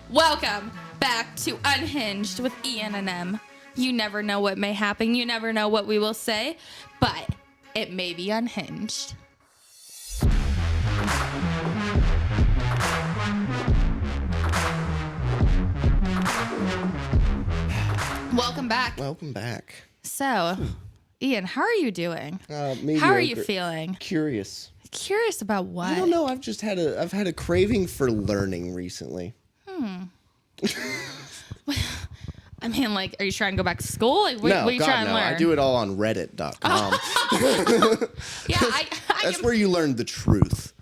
Welcome back to Unhinged with Ian and M. You never know what may happen. You never know what we will say, but it may be unhinged. Welcome back. Welcome back. So, Ian, how are you doing? Mediocre. How are you feeling? Curious. Curious about what? I don't know. I've had a craving for learning recently. I mean, like, are you trying to go back to school? Like, what are you trying to learn? I do it all on Reddit.com. Yeah, That's where you learn the truth.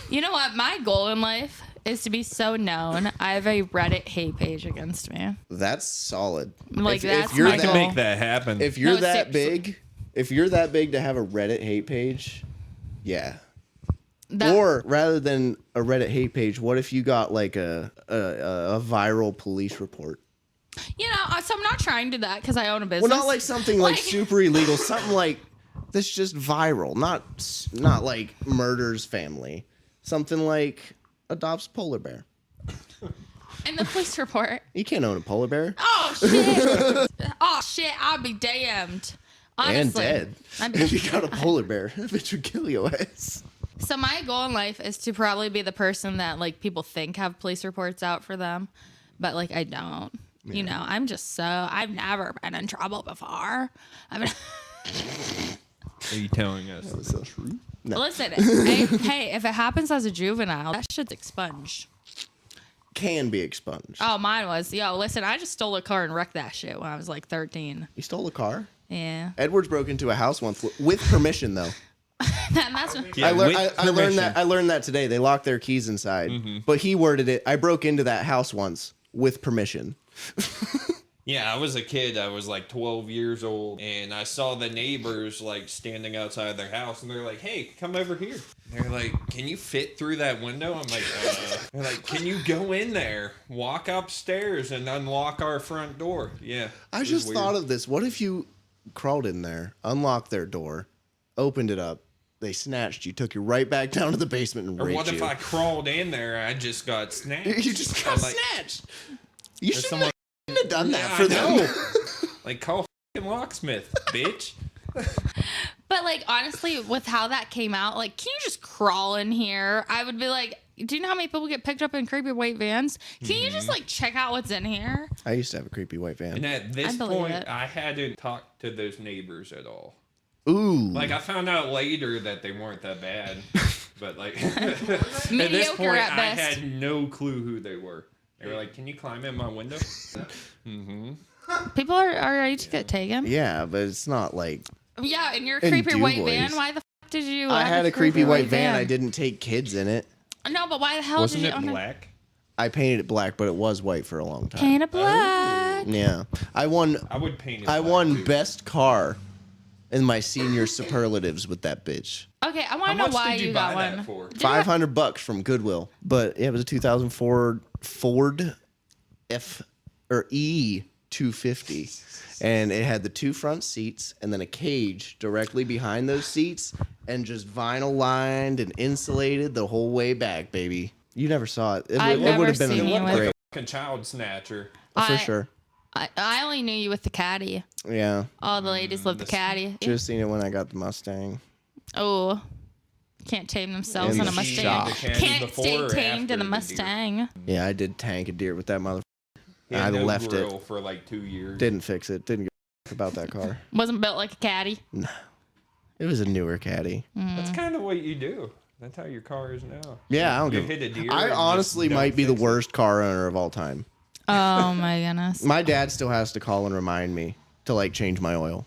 You know what? My goal in life is to be so known. I have a Reddit hate page against me. That's solid. Like, I can make that happen. If you're that big to have a Reddit hate page, yeah. Or rather than a Reddit hate page, what if you got like a viral police report? You know, so I'm not trying to do that because I own a business. Well, not like something like super illegal, something like that's just viral, not like murders family, something like adopts polar bear. In the police report. You can't own a polar bear. Oh shit! Oh shit! I'll be damned. Honestly, and dead. If you got a polar bear, that bitch would kill your ass. So my goal in life is to probably be the person that like people think have police reports out for them, but like I don't. Yeah. You know, I've never been in trouble before. Are you telling us that's so true? No. Listen, hey, if it happens as a juvenile, that shit's expunged. Can be expunged. Oh, mine was. Yo, listen, I just stole a car and wrecked that shit when I was like 13. You stole a car? Yeah. Edwards broke into a house once with permission, though. That's what, I learned that today. They locked their keys inside, but he worded it. I broke into that house once with permission. Yeah, I was a kid. I was like 12 years old, and I saw the neighbors like standing outside their house, and they're like, "Hey, come over here." They're like, "Can you fit through that window?" I'm like, They're like, "Can you go in there, walk upstairs, and unlock our front door?" Yeah. I just thought of this. What if you crawled in there, unlocked their door, opened it up, they snatched you, took you right back down to the basement and raped you? Or what if I crawled in there, I just got snatched? You just got snatched. You shouldn't have done that for them. Like, call fucking locksmith, bitch. But like honestly, with how that came out, like, can you just crawl in here? I would be like, do you know how many people get picked up in creepy white vans? Can you just like check out what's in here? I used to have a creepy white van. And at this point, I hadn't talked to those neighbors at all. Ooh. Like, I found out later that they weren't that bad. But like, at Mediocre this point, at best. I had no clue who they were. They were like, "Can you climb in my window?" People are ready to get taken. Yeah, but it's not like... Yeah, in your creepy white van, why the fuck did you... I had a creepy white van. I didn't take kids in it. No, but why the hell Wasn't did you... it black? I painted it black, but it was white for a long time. Paint it black. Yeah. I won best car in my senior superlatives with that bitch. Okay, I want to know why you got one. $500 from Goodwill. But yeah, it was a 2004 Ford E250. And it had the two front seats and then a cage directly behind those seats and just vinyl lined and insulated the whole way back, baby. You never saw it. It would have been a fucking child snatcher. For sure. I only knew you with the caddy. Yeah. All the ladies love the caddy. Just seen it when I got the Mustang. Oh. Can't tame themselves in a Mustang. Can't stay tamed in a Mustang. Yeah, I did tank a deer with that motherfucker. I left it for like 2 years. Didn't fix it. Didn't give a about that car. Wasn't built like a caddy. No. It was a newer caddy. That's kind of what you do. That's how your car is now. Yeah, I don't hit a deer. I honestly might be the worst car owner of all time. Oh my goodness. My dad still has to call and remind me to like change my oil.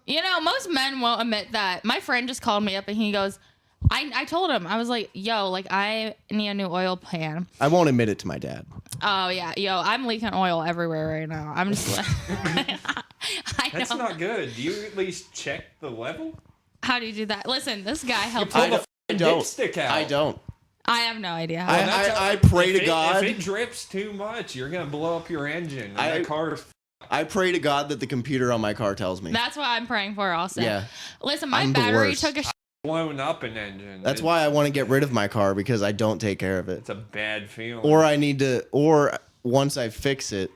You know, most men won't admit that. My friend just called me up and he goes, I told him, I was like, yo, like I need a new oil pan. I won't admit it to my dad. Oh yeah, yo, I'm leaking oil everywhere right now. I'm just like, That's not good. Do you at least check the level? How do you do that? Listen, this guy helped. You pull the dipstick out. I don't. I have no idea. I pray to God. If it drips too much, you're going to blow up your engine. And I pray to God that the computer on my car tells me. That's what I'm praying for also. Yeah. Listen, my battery took a blown up an engine. That's why I want to get rid of my car because I don't take care of it. It's a bad feeling. Or once I fix it,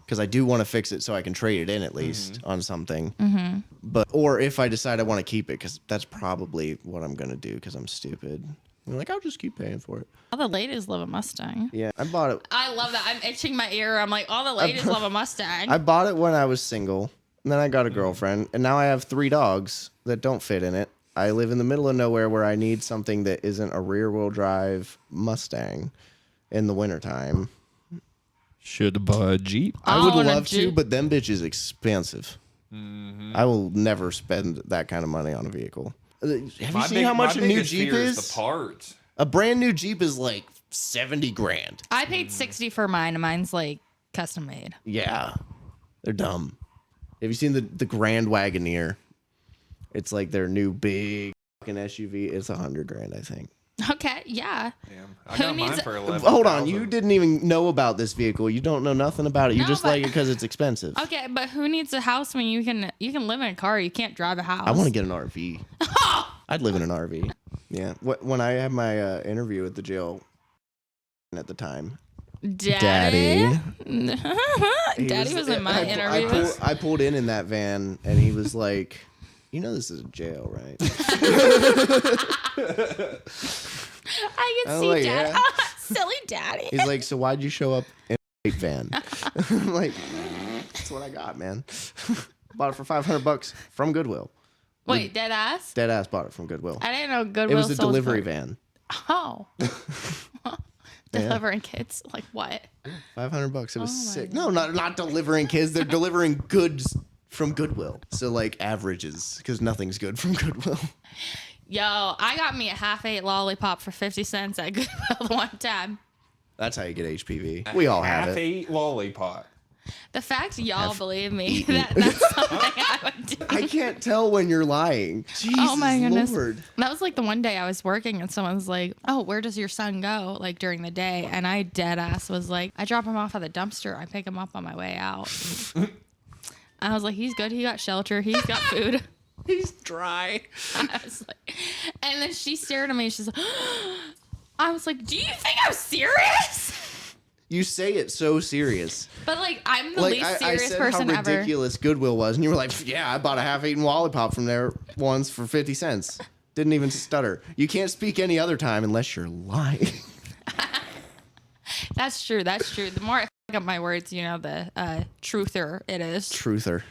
because I do want to fix it so I can trade it in at least on something. Mm-hmm. Or if I decide I want to keep it, because that's probably what I'm going to do because I'm stupid. I'm like, I'll just keep paying for it. All the ladies love a Mustang. Yeah, I bought it. I love that. I'm itching my ear. I'm like, all the ladies love a Mustang. I bought it when I was single, and then I got a girlfriend, and now I have 3 dogs that don't fit in it. I live in the middle of nowhere where I need something that isn't a rear-wheel drive Mustang in the wintertime. Should have bought a Jeep. I would love to, but them bitches expensive. Mm-hmm. I will never spend that kind of money on a vehicle. Have you seen how much a new Jeep is? The parts. A brand new Jeep is like $70,000. I paid $60 for mine, and mine's like custom made. Yeah, they're dumb. Have you seen the Grand Wagoneer? It's like their new big fucking SUV. It's $100,000, I think. Okay, yeah. Damn, I got mine for 11. Hold on, you didn't even know about this vehicle. You don't know nothing about it. You just like it because it's expensive. Okay, but who needs a house when you can live in a car? You can't drive a house. I want to get an RV. I'd live in an RV. Yeah. When I had my interview at the jail at the time. Daddy Daddy was in my interview. I pulled in that van, and he was like, "You know this is a jail, right?" I can see like, Daddy. yeah. Silly Daddy. He's like, "So why'd you show up in a white van?" I'm like, "That's what I got, man. Bought it for $500 from Goodwill." Wait, dead ass? Dead ass bought it from Goodwill. I didn't know Goodwill. It was a sold delivery for- van. Oh. Delivering kids? Like what? $500. It was sick. God. No, not delivering kids. They're delivering goods from Goodwill. So like averages, because nothing's good from Goodwill. Yo, I got me a half-ate lollipop for 50 cents at Goodwill one time. That's how you get HPV. We all have it. Half-ate lollipop. The fact y'all believe me, that's something I would do. I can't tell when you're lying. Jesus Oh my goodness. Lord. That was like the one day I was working and someone's like, "Oh, where does your son go?" Like during the day. And I dead ass was like, "I drop him off at the dumpster. I pick him up on my way out." I was like, "He's good. He got shelter. He's got food." He's dry. I was like, and then she stared at me. She's like, I was like, "Do you think I'm serious?" You say it so serious. But like, I'm the least serious I said person how ever. ridiculous Goodwill was, and you were like, "Yeah, I bought a half-eaten lollipop from there once for 50 cents." Didn't even stutter. You can't speak any other time unless you're lying. That's true. That's true. The more I fuck up my words, the truther it is. Truther.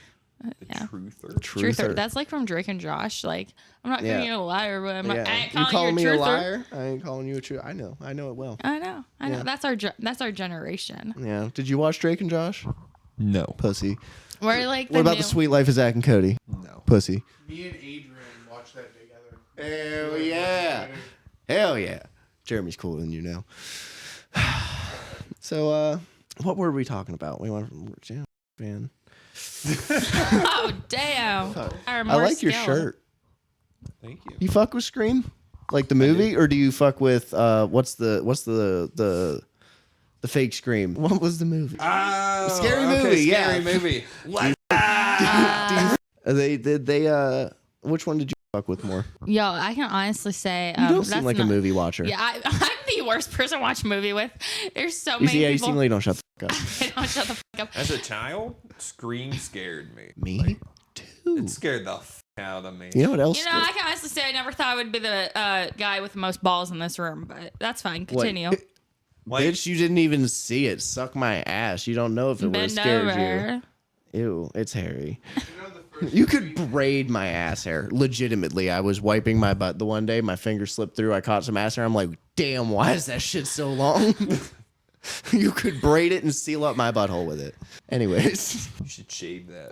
Yeah. Truther. That's like from Drake and Josh. Like, I'm not calling you a liar, but I ain't You calling calling me you a a truther. liar? I ain't calling you a true. I know it well. I know. Yeah. That's our generation. Yeah. Did you watch Drake and Josh? No. Pussy. We're like, What about the Sweet Life of Zach and Cody? No. Pussy. Me and Adrian watched that together. Hell yeah. Hell yeah. Jeremy's cooler than you now. So, what were we talking about? We went from fan. Oh damn! I like your shirt. Thank you. You fuck with Scream, like the movie, or do you fuck with what's the fake Scream? What was the movie? Oh, Scary movie, yeah. Scary movie. They which one did you fuck with more? Yo, I can honestly say You don't that's seem like a movie watcher. Yeah, I'm the worst person to watch a movie with. There's so You many you people. seem like you don't shut the fuck up. I don't shut the fuck up. As a child, Scream scared me. Me too. It scared the out of me. You know what else? I can honestly say I never thought I would be the guy with the most balls in this room, but that's fine. Continue. Bitch, you didn't even see it. Suck my ass. You don't know if it would have Bend scared over. you. Ew, it's hairy. You could braid my ass hair. Legitimately, I was wiping my butt the one day. My finger slipped through. I caught some ass hair. I'm like, damn, why is that shit so long? You could braid it and seal up my butthole with it. Anyways. You should shave that.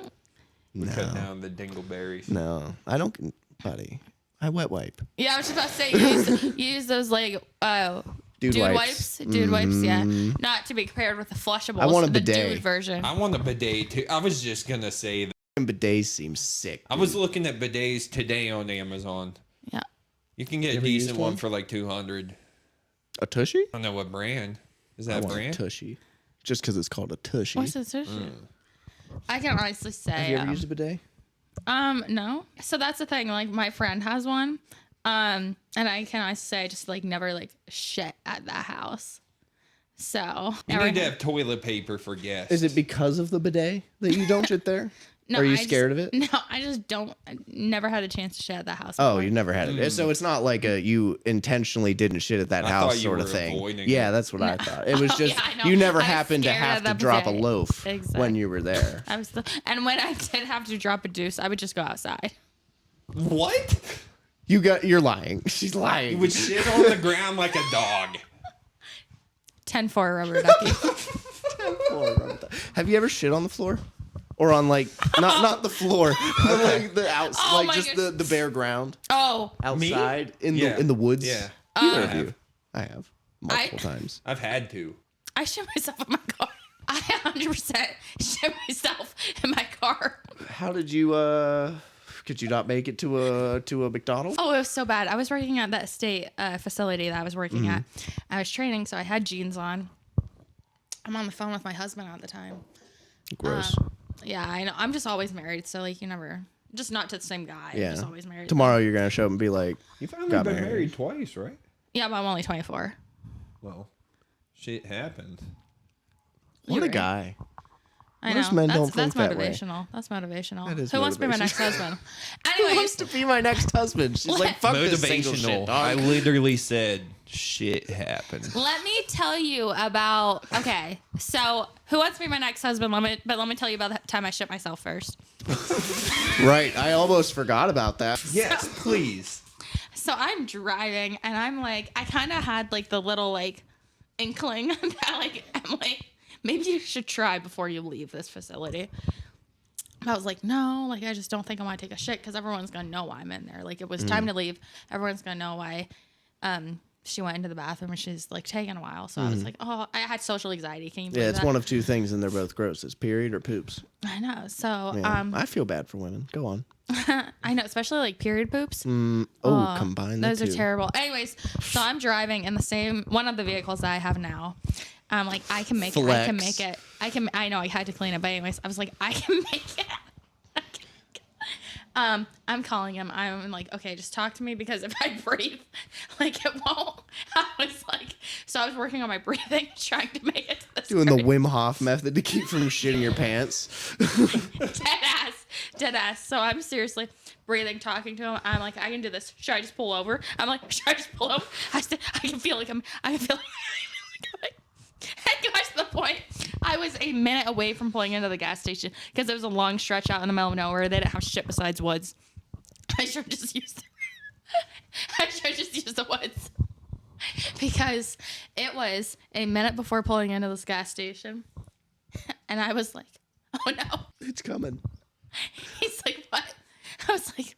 Cut down the dingleberries. No, I don't, buddy. I wet wipe. Yeah, I was just about to say use those like dude wipes. Dude wipes, yeah. Not to be compared with the flushables. I want a the bidet. dude version. I want a bidet too. I was just gonna say that. Bidets seem sick. I was looking at bidets today on Amazon. Yeah. You can get a decent one for like $200. A tushy? I don't know what brand. Is that I want brand? a tushy. Just because it's called a tushy. What's this? I can honestly say. Have you ever used a bidet? No. So that's the thing. Like my friend has one, And I can honestly say I just like never like shit at that house. So You need to have toilet paper for guests. Is it because of the bidet that you don't shit there? No, Are you scared of it? No, I just don't. I never had a chance to shit at that house. Oh, before. you never had it. So it's not like you intentionally didn't shit at that I house thought you sort of were thing. avoiding Yeah, it. that's what I thought. It was just I know. you never I was happened to scared have of to the drop a bidet. loaf Exactly. when you were there. And when I did have to drop a deuce, I would just go outside. What? You're lying. She's lying. You would shit on the ground like a dog. 10-4 rubber ducky. Have you ever shit on the floor? Or on like not the floor, but like the outside, Oh like my just goodness. the bare ground Oh, outside in Yeah. the woods. Yeah. Either I of you. have. I have multiple times. I've had to. I shit myself in my car. I 100% shit myself in my car. How did you? Could you not make it to a McDonald's? Oh, it was so bad. I was working at that state facility that I was working at. I was training, so I had jeans on. I'm on the phone with my husband at the time. Gross. Yeah, I know. I'm just always married, so like you never, just not to the same guy. Yeah. I'm just always married. Tomorrow you're gonna show up and be like, You've only Got been married. married twice, right? Yeah, but I'm only 24. Well, shit happened. "What You're a right. guy." I Most know. men that's, don't think that's that way. motivational. That's motivational. That is Who wants to be my next motivational. husband? Who Anyways, wants to be my next husband? She's like, fuck this single shit, I dog. literally said shit happened. let me tell you about. Okay, so who wants to be my next husband? Let me tell you about the time I shit myself first. Right. I almost forgot about that. Yes, please. So I'm driving, and I'm like, I kind of had like the little like inkling that like I'm like, maybe you should try before you leave this facility. I was like, no, like I just don't think I want to take a shit because everyone's gonna know why I'm in there. Like it was time to leave. Everyone's gonna know why. She went into the bathroom and she's like taking a while. So I was like, oh, I had social anxiety. Can you believe Yeah, it's that? one of two things, and they're both gross. It's period or poops. I know. So Yeah. I feel bad for women. Go on. I know, especially like period poops. Combine the Those two. are terrible. Anyways, so I'm driving in the same one of the vehicles that I have now. I'm like, I can make it. I can Flex. make it. I know I had to clean it, but anyways, I was like, I can make it. I'm calling him. I'm like, okay, just talk to me because if I breathe, like it won't. I was like, so I was working on my breathing, trying to make it to this. Doing the Wim Hof method to keep from shitting your pants. dead ass. So I'm seriously breathing, talking to him. I'm like, I can do this. Should I just pull over? I'm like, should I just pull over? I can feel like it got to the point I was a minute away from pulling into the gas station because there was a long stretch out in the middle of nowhere. They didn't have shit besides woods. I should have just used the woods because it was a minute before pulling into this gas station, and I was like, "Oh no, It's coming. He's like, what?" I was like,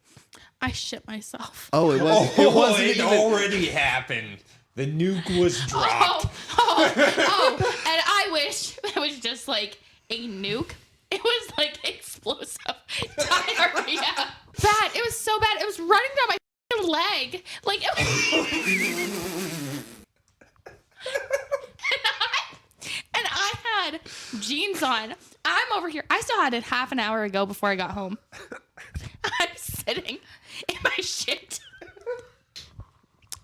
I shit myself. Oh, it wasn't It even. already happened. The nuke was dropped. Oh, and I wish it was just like a nuke. It was like explosive diarrhea. Bad. It was so bad. It was running down my f***ing leg. Like it was. and I had jeans on. I'm over here. I still had it half an hour ago before I got home. I'm sitting in my shit.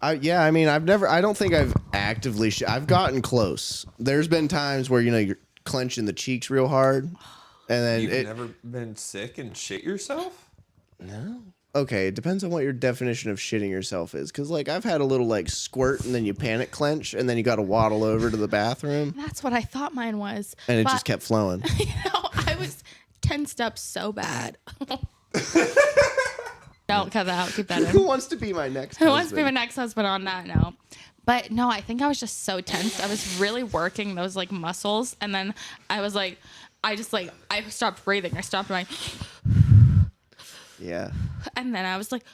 I mean, I don't think I've actively I've gotten close. There's been times where, you're clenching the cheeks real hard. And then You've never been sick and shit yourself? No. Okay, it depends on what your definition of shitting yourself is. Because, like, I've had a little, like, squirt and then you panic clench and then you got to waddle over to the bathroom. That's what I thought mine was. And it But, just kept flowing. I was tensed up so bad. Don't cut that out. Keep that Who in. wants to be my next Who wants to be my husband? next husband on that? No. But no, I think I was just so tense. I was really working those like muscles. And then I was like, I stopped breathing. I stopped my, Yeah. and then I was like,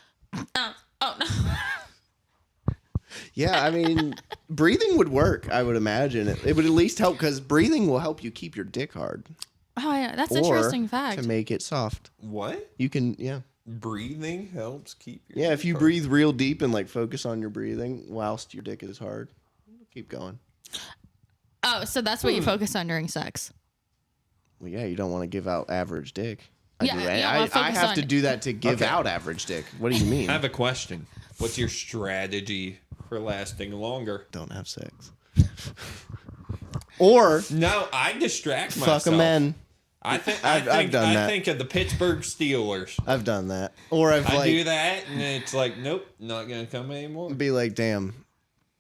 oh no. Yeah, I mean, breathing would work, I would imagine. It would at least help because breathing will help you keep your dick hard. Oh yeah, that's an Or interesting fact. to make it soft. What? You can, yeah. Breathing helps keep your Yeah, if you dick breathe real deep and, like, focus on your breathing whilst your dick is hard, keep going. Oh, so that's what you focus on during sex. Well, yeah, you don't want to give out average dick. Yeah, I do. you don't wanna I focus have on- to do that to give Okay. out average dick. What do you mean? I have a question. What's your strategy for lasting longer? Don't have sex. Or No, I distract myself. fuck a man. I think I've done that. I think of the Pittsburgh Steelers. I've done that. Or I've I like do that, and it's like, nope, not gonna come anymore. be like, damn,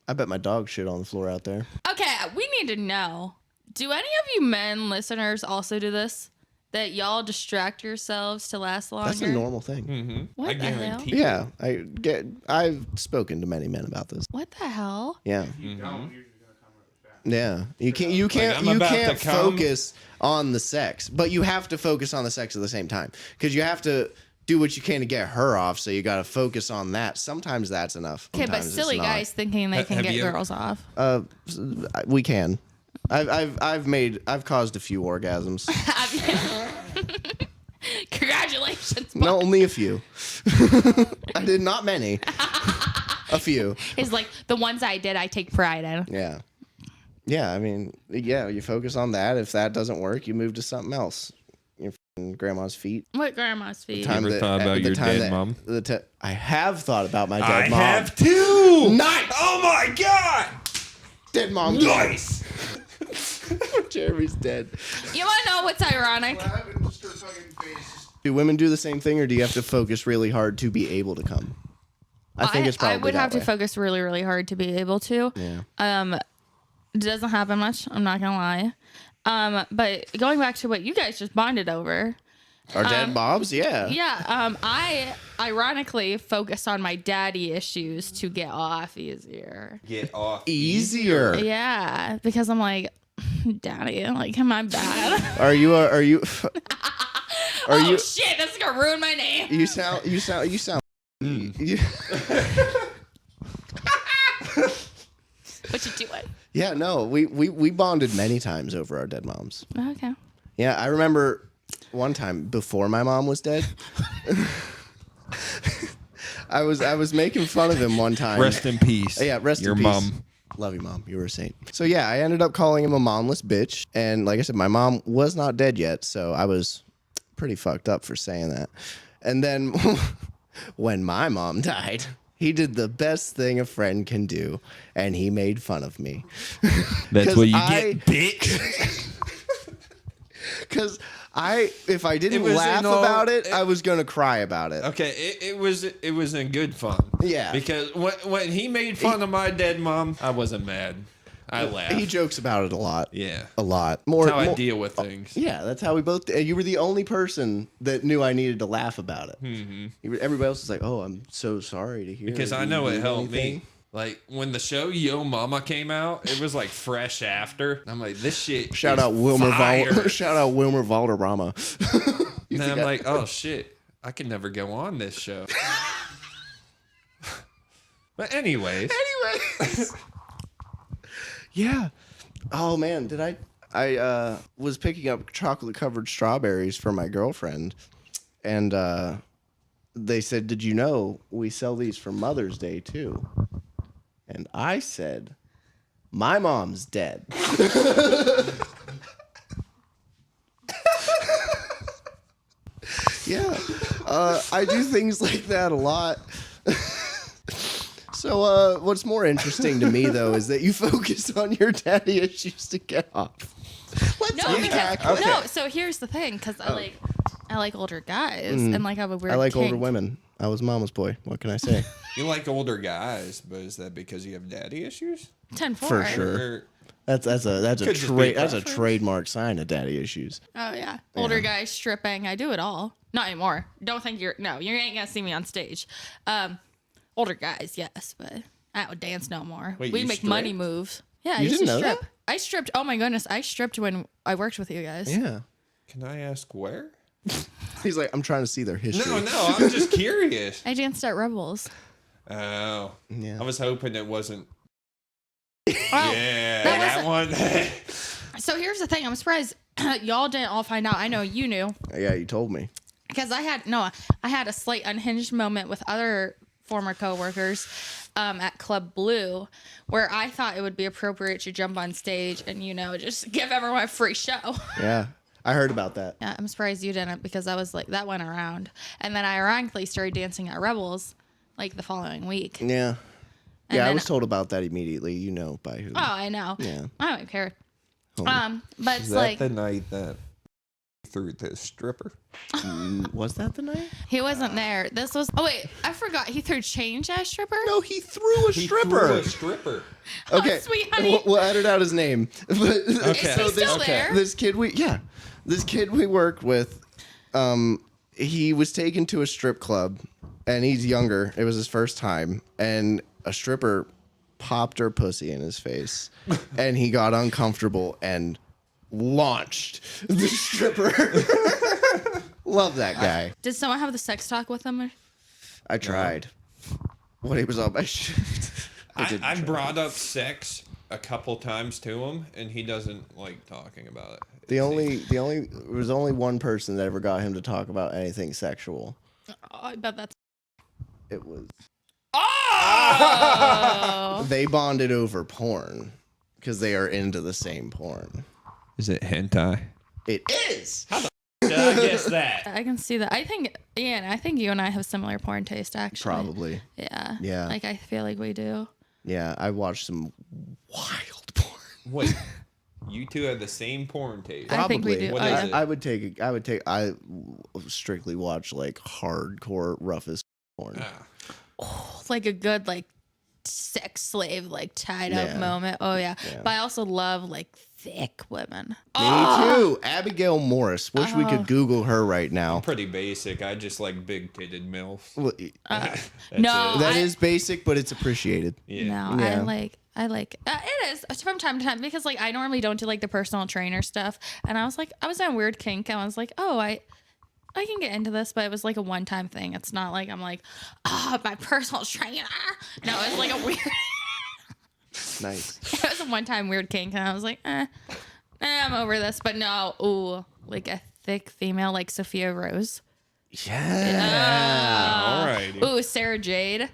I bet my dog shit on the floor out there. Okay, we need to know. Do any of you men listeners also do this? That y'all distract yourselves to last longer? That's a normal thing. Mm-hmm. What I the hell? guarantee. you. Yeah, I've spoken to many men about this. What the hell? Yeah, You don't usually gonna come really fast. yeah. You can't I'm about to come. focus on the sex, but you have to focus on the sex at the same time because you have to do what you can to get her off. So you got to focus on that. Sometimes that's enough. Okay, but Sometimes it's silly not. guys thinking they can Have get you- girls off. We can. I've caused a few orgasms. Congratulations. No, only a few. I did not many. A few. It's like the ones I did, I take pride in. Yeah. Yeah, I mean, yeah, you focus on that. If that doesn't work, you move to something else. Your f***ing grandma's feet. What grandma's feet? Time ever thought about at the your time dead mom? I have thought about my I dead mom. have too. Nice! Oh my god! Dead mom. Nice. Jeremy's dead. You want to know what's ironic? Slap and just her fucking face. Do women do the same thing, or do you have to focus really hard to be able to come? I think it's probably I would that have to way. focus really, really hard to be able to. Yeah. It doesn't happen much. I'm not gonna lie. But going back to what you guys just bonded over. Our dead moms? Yeah. Yeah. I ironically focus on my daddy issues to get off easier. Get off. Easier. Yeah, because I'm like, daddy, like, am I bad? Are you? Are you? Oh shit, that's gonna ruin my name. You sound. You What you doing? yeah. No. We bonded many times over our dead moms. Okay. Yeah, I remember one time before my mom was dead. I was making fun of him one time. Rest in peace. Yeah, rest Your in peace. mom. Love you, Mom. You were a saint. So yeah, I ended up calling him a momless bitch. And like I said, my mom was not dead yet, so I was pretty fucked up for saying that. And then when my mom died, he did the best thing a friend can do, and he made fun of me. That's 'Cause what you I- get, bitch. Because if I It didn't was laugh in all- about it, I was gonna cry about it. Okay, it was in good fun. Yeah. Because when he made fun of my dead mom, I wasn't mad. I laughed. He jokes about it a lot. Yeah. A lot. More. That's how I more- deal with things. Yeah, that's how we both did. You were the only person that knew I needed to laugh about it. Mm-hmm. Everybody else was like, "Oh, I'm so sorry to hear." Because that I you know it did helped anything." me. Like when the show Yo Mama came out, it was like fresh after. I'm like, this shit. Shout is out Wilmer fire. Shout out Wilmer Valderrama. And then I'm like, oh shit, I can never go on this show. But anyways, yeah. Oh man, did I was picking up chocolate covered strawberries for my girlfriend, and they said, "Did you know we sell these for Mother's Day too?" And I said, "My mom's dead." Yeah, I do things like that a lot. So, what's more interesting to me though is that you focus on your daddy issues to get off. Let's No, unpack. because no. So here's the thing, because I like older guys, and like I have a weird. I like older kink. women. I was mama's boy. What can I say? you like older guys, but is that because you have daddy issues? 10-4. For sure. Or That's a Could just be that's a preference. trademark sign of daddy issues. Oh yeah, older guys stripping. I do it all. Not anymore. Don't think you ain't gonna see me on stage. Older guys, yes, but I don't dance no more. Wait, We you make money stripped? moves. Yeah, I You used didn't to know strip. that? I stripped. Oh my goodness, I stripped when I worked with you guys. Yeah. can I ask where? He's like, I'm trying to see their history. No, I'm just curious. I danced at Rebels. Oh, Yeah. I was hoping it wasn't. Oh, Yeah, that that one. So here's the thing. I'm surprised y'all didn't all find out. I know you knew. Yeah, you told me. Because I had a slight unhinged moment with other former coworkers at Club Blue, where I thought it would be appropriate to jump on stage and just give everyone a free show. Yeah. I heard about that. Yeah, I'm surprised you didn't, because I was like, that went around. And then I ironically started dancing at Rebels like the following week. Yeah. And Yeah, I then- was told about that immediately. You know by who. Oh, I know. Yeah. I don't care. Oh. But it's Is that like the night that through the stripper? Was that the night? he wasn't there. This was. Oh wait, I forgot. He threw change at a stripper. No, he threw a He stripper. threw a stripper. Okay, Oh, sweet honey. We'll edit out his name. But Is he still there? this kid we worked with, he was taken to a strip club, and he's younger. It was his first time, and a stripper popped her pussy in his face, and he got uncomfortable and launched the stripper. Love that guy. Did someone have the sex talk with him? I tried when he was on my shift. I brought up sex a couple times to him, and he doesn't like talking about it. There was only one person that ever got him to talk about anything sexual. Oh, I bet that's. It was Oh. they bonded over porn because they are into the same porn. Is it hentai? It is. Did I guess that? I can see that. I think you and I have similar porn taste, actually. Probably. Yeah. Yeah. Like I feel like we do. Yeah, I watched some wild porn. Wait, you two have the same porn taste. I think we do. What Oh, is yeah. it? I strictly watch like hardcore roughest porn. Ah. Like a good like sex slave like tied up Yeah. moment. Oh yeah. Yeah. But I also love like thick women. Me too. Abigail Morris. Wish we Oh. could Google her right now. Pretty basic. I just like big-titted MILFs. Well, That's No, it. that I- is basic, but it's appreciated. Yeah. No, Yeah. I like it is from time to time because like I normally don't do like the personal trainer stuff, and I was on a weird kink, and I was like, oh, I can get into this, but it was like a one-time thing. It's not like I'm like, my personal trainer. No, it was like a weird. Nice. It was a one-time weird kink, and I was like, I'm over this. But no, ooh, like a thick female like Sophia Rose. Yeah. Alrighty. Ooh, Sarah Jade.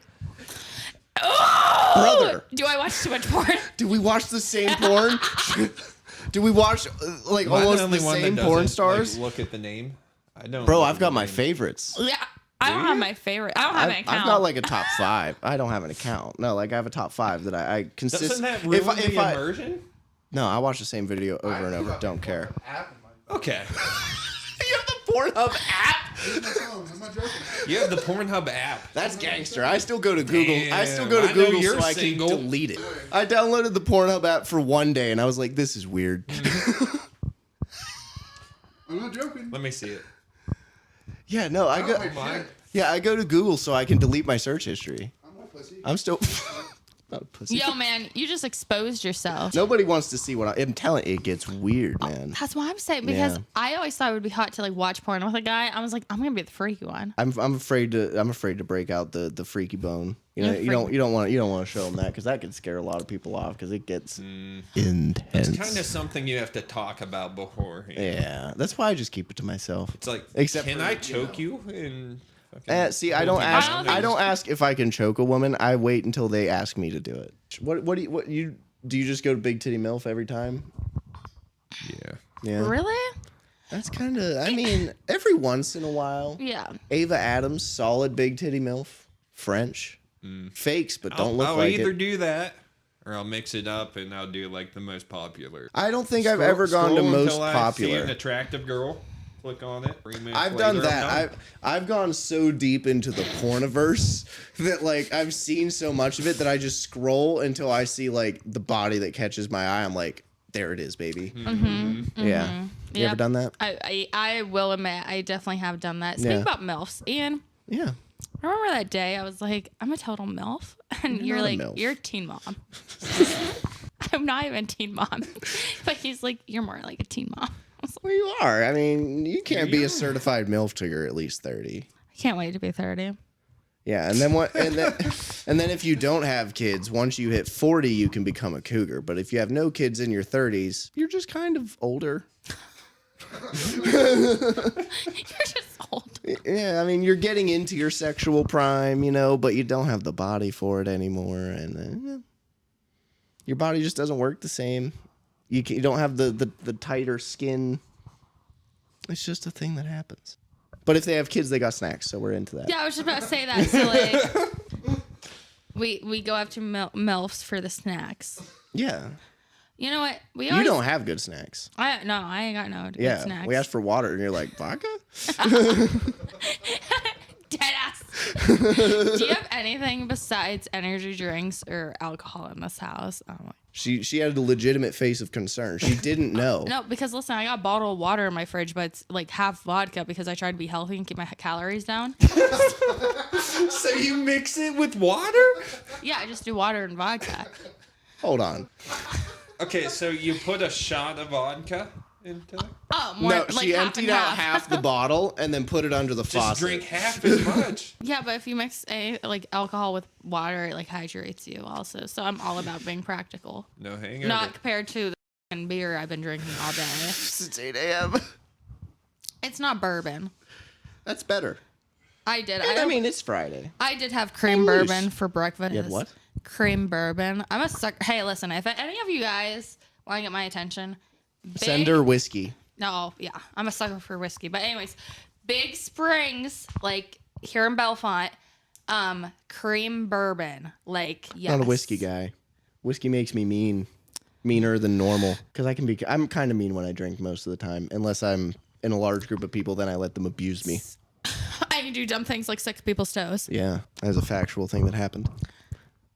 Brother. Do I watch too much porn? Do we watch the same porn? Do we watch like Am I almost the only one that same doesn't, porn stars? Like, look at the name. I don't. Bro, look I've at got the my name. favorites. Yeah, I don't have my favorite. I don't have an account. I've got like a top 5. I don't have an account. No, like I have a top 5 that I consist. Doesn't that ruin the I immersion? no, I watch the same video over and over. Don't care. App in my Okay. You have the Pornhub app. phone. I'm not joking. You have the Pornhub app. That's gangster. I still go to Google. I still Damn, go to I know Google you're so I single. can delete it. I downloaded the Pornhub app for one day and I was like, this is weird. I'm not joking. Let me see it. Yeah, no, I go. Oh my shit. Yeah, I go to Google so I can delete my search history. I'm not pussy. I'm still not a pussy. Yo, man, you just exposed yourself. Nobody wants to see what I'm telling. It gets weird, man. That's what I'm saying because Yeah. I always thought it would be hot to like watch porn with a guy. I was like, I'm gonna be the freaky one. I'm afraid to break out the freaky bone. You know, You're you don't want to show them that because that could scare a lot of people off because it gets intense. It's kind of something you have to talk about before. Yeah, that's why I just keep it to myself. It's like, Except can for, I choke you? And See, I don't ask. down? I don't ask if I can choke a woman. I wait until they ask me to do it. What do you just go to Big Titty MILF every time? Yeah. Yeah, Really? that's kind of. I mean, every once in a while. Yeah. Ava Adams, solid Big Titty MILF, French, fakes, but don't look I'll like either it. do that or I'll mix it up and I'll do like the most popular. I don't think I've ever gone to Scroll most until I see popular. an attractive girl. Click on it. remove I've done later, I'm that. done. I've gone so deep into the porniverse that like I've seen so much of it that I just scroll until I see like the body that catches my eye. I'm like, there it is, baby. Yeah. You Yep. ever done that? I will admit I definitely have done that. Speaking Yeah. about MILFs, Ian, Yeah. I remember that day I was like, I'm a total MILF. And you're not a like, MILF. you're a teen mom. I'm not even a teen mom. But he's like, you're more like a teen mom. I was like, Well, you are. I mean, you can't be a certified MILF till you're at least 30. I can't wait to be 30. Yeah, and then what? And then if you don't have kids, once you hit 40, you can become a cougar. But if you have no kids in your 30s, you're just kind of older. You're just old. Yeah, I mean, you're getting into your sexual prime, but you don't have the body for it anymore, and your body just doesn't work the same. You don't have the tighter skin. It's just a thing that happens. But if they have kids, they got snacks, so we're into that. Yeah, I was just about to say that. So like, We go after MILFs for the snacks. Yeah. You know what? You don't have good snacks. I ain't got no good Yeah. snacks. We asked for water, and you're like, vodka? Deadass. Do you have anything besides energy drinks or alcohol in this house? I'm like, She had a legitimate face of concern. She didn't know. no, because listen, I got a bottle of water in my fridge, but it's like half vodka because I tried to be healthy and keep my calories down. So you mix it with water? Yeah, I just do water and vodka. Hold on. Okay, so you put a shot of vodka into it? Oh, more No, like she half emptied and out half the bottle and then put it under the Just faucet. drink half as much. Yeah, but if you mix like alcohol with water, it like hydrates you also. So I'm all about being practical. No hangover. Not compared to the f***ing beer I've been drinking all day. It's 8 a.m. It's not bourbon. That's better. I did. I mean, it's Friday. I did have cream loose. bourbon for breakfast. You had what? Cream bourbon. I'm a sucker. Hey, listen, if any of you guys want to get my attention, Send her whiskey. No, yeah, I'm a sucker for whiskey. But anyways, Big Springs, like here in Bellefonte, cream bourbon, like yes. Not a whiskey guy. Whiskey makes me meaner than normal. Because I'm kind of mean when I drink most of the time. Unless I'm in a large group of people, then I let them abuse me. I can do dumb things like suck people's toes. Yeah, that's a factual thing that happened.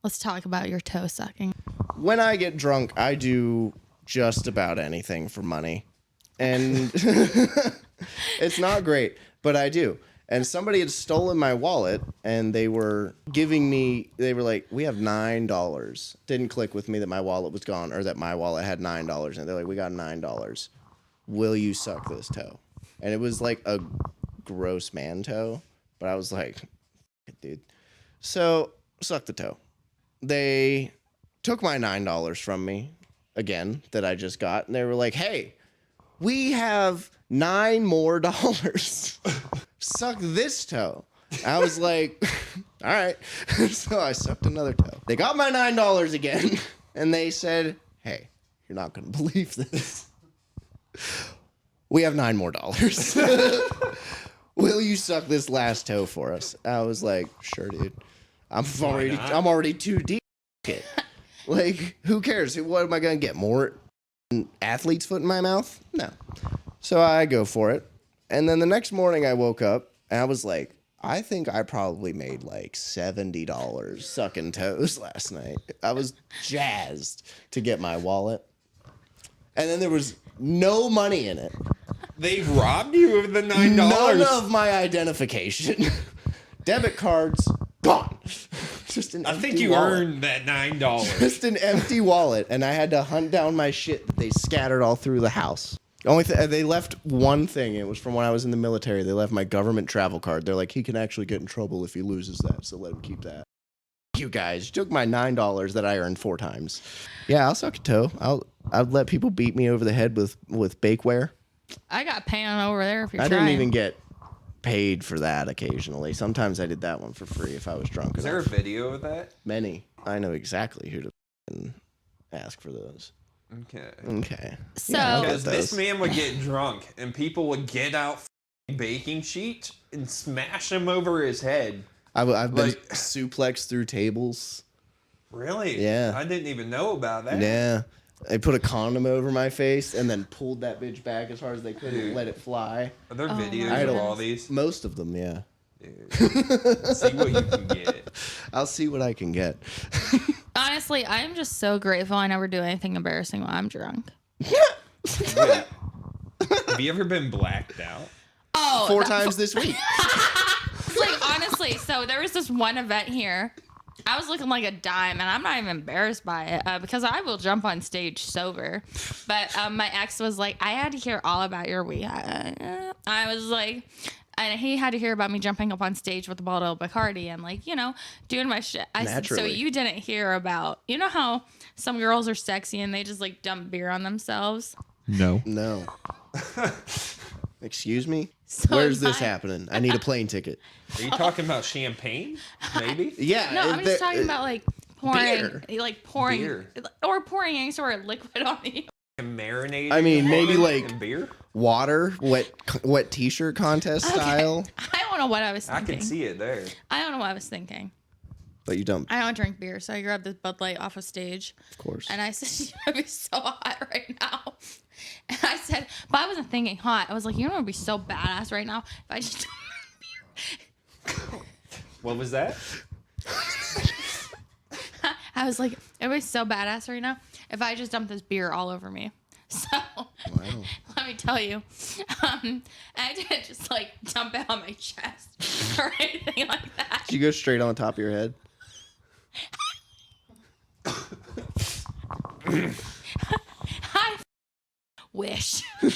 Let's talk about your toe sucking. When I get drunk, I do just about anything for money. And it's not great, but I do. And somebody had stolen my wallet, and they were like, we have $9. Didn't click with me that my wallet was gone, or that my wallet had $9 in it. They're like, we got $9. Will you suck this toe? And it was like a gross man toe, but I was like, dude. So, suck the toe. They took my $9 from me again that I just got, and they were like, hey, we have $9 more. Suck this toe. I was like, all right. So I sucked another toe. They got my $9 again, and they said, hey, you're not going to believe this. We have $9 more. Will you suck this last toe for us? I was like, sure, dude. I'm already too deep. Like, who cares? What am I going to get? More athlete's foot in my mouth? No. So I go for it. And then the next morning I woke up and I was like, I think I probably made like $70 sucking toes last night. I was jazzed to get my wallet. And then there was no money in it. They robbed you of the $9. None of my identification. Debit cards, gone. Just an I empty think you wallet. earned that $9. Just an empty wallet, and I had to hunt down my shit that they scattered all through the house. They left one thing. It was from when I was in the military. They left my government travel card. They're like, he can actually get in trouble if he loses that, so let him keep that. You guys took my $9 that I earned 4 times. Yeah, I'll suck a toe. I'd let people beat me over the head with bakeware. I got pan over there if you're I trying. didn't even get paid for that occasionally. Sometimes I did that one for free if I was drunk. Is there a video of that? Many. I know exactly who to ask for those. Okay. So Yeah, Because this those. man would get drunk and people would get out baking sheets and smash them over his head. I've been Like- suplexed through tables. Really? Yeah. I didn't even know about that. Yeah. They put a condom over my face and then pulled that bitch back as hard as they could and Dude. let it fly. Are there Oh my videos I of don't- all these? Most of them, yeah. Dude. See what you can get. I'll see what I can get. honestly, I am just so grateful I never do anything embarrassing when I'm drunk. Wait. Have you ever been blacked out? Oh, 4 times this week. like honestly, so there was this one event here. I was looking like a dime, and I'm not even embarrassed by it because I will jump on stage sober. But my ex was like, I had to hear all about your weed. I was like, and he had to hear about me jumping up on stage with a bottle of Bacardi and like, you know, doing my shit. I said, so Naturally. you didn't hear about, you know how some girls are sexy and they just like dump beer on themselves? No. No. Excuse me? So Where's this my- happening? I need a plane ticket. Are you talking about champagne? Maybe? Yeah. No, I'm just talking about like pouring, beer. like pouring, Beer. or pouring any sort of liquid on you. And marinating. I mean, maybe, woman like- in beer? water, wet t-shirt contest style. I don't know what I was I thinking. can see it there. I don't know what I was thinking. But you don't, I don't drink beer, so I grabbed this Bud Light off of stage. of course. And I said, you know, it'd be so hot right now. And I said, but I wasn't thinking hot. I was like, you know, it'd be so badass right now if I just beer. What was that? I was like, it would be so badass right now if I just dumped this beer all over me. So let me tell you, I didn't just like dump it on my chest or anything like that. Did you go straight on the top of your head? I wish. I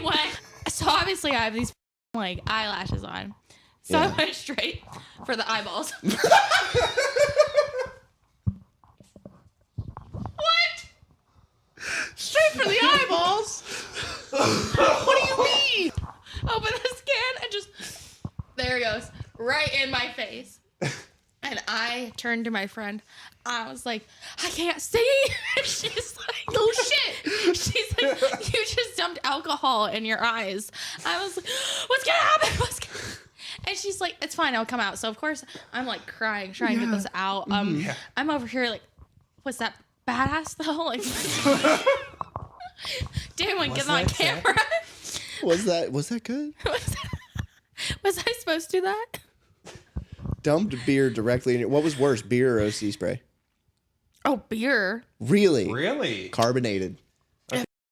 went. So obviously I have these like eyelashes on. So I went straight for the eyeballs. What? Straight for the eyeballs? What do you mean? Open the skin and just there it goes. Right in my face. And I turned to my friend. I was like, I can't see. And she's like, oh shit. She's like, you just dumped alcohol in your eyes. I was like, what's gonna happen? And she's like, it's fine, it'll come out. So of course I'm like crying, trying to get this out. I'm over here like, was that badass though? Like, damn, like get on camera. Was that good? Was I supposed to do that? Dumped beer directly in your... What was worse, beer or OC spray? Oh, beer. Really? Really? Carbonated.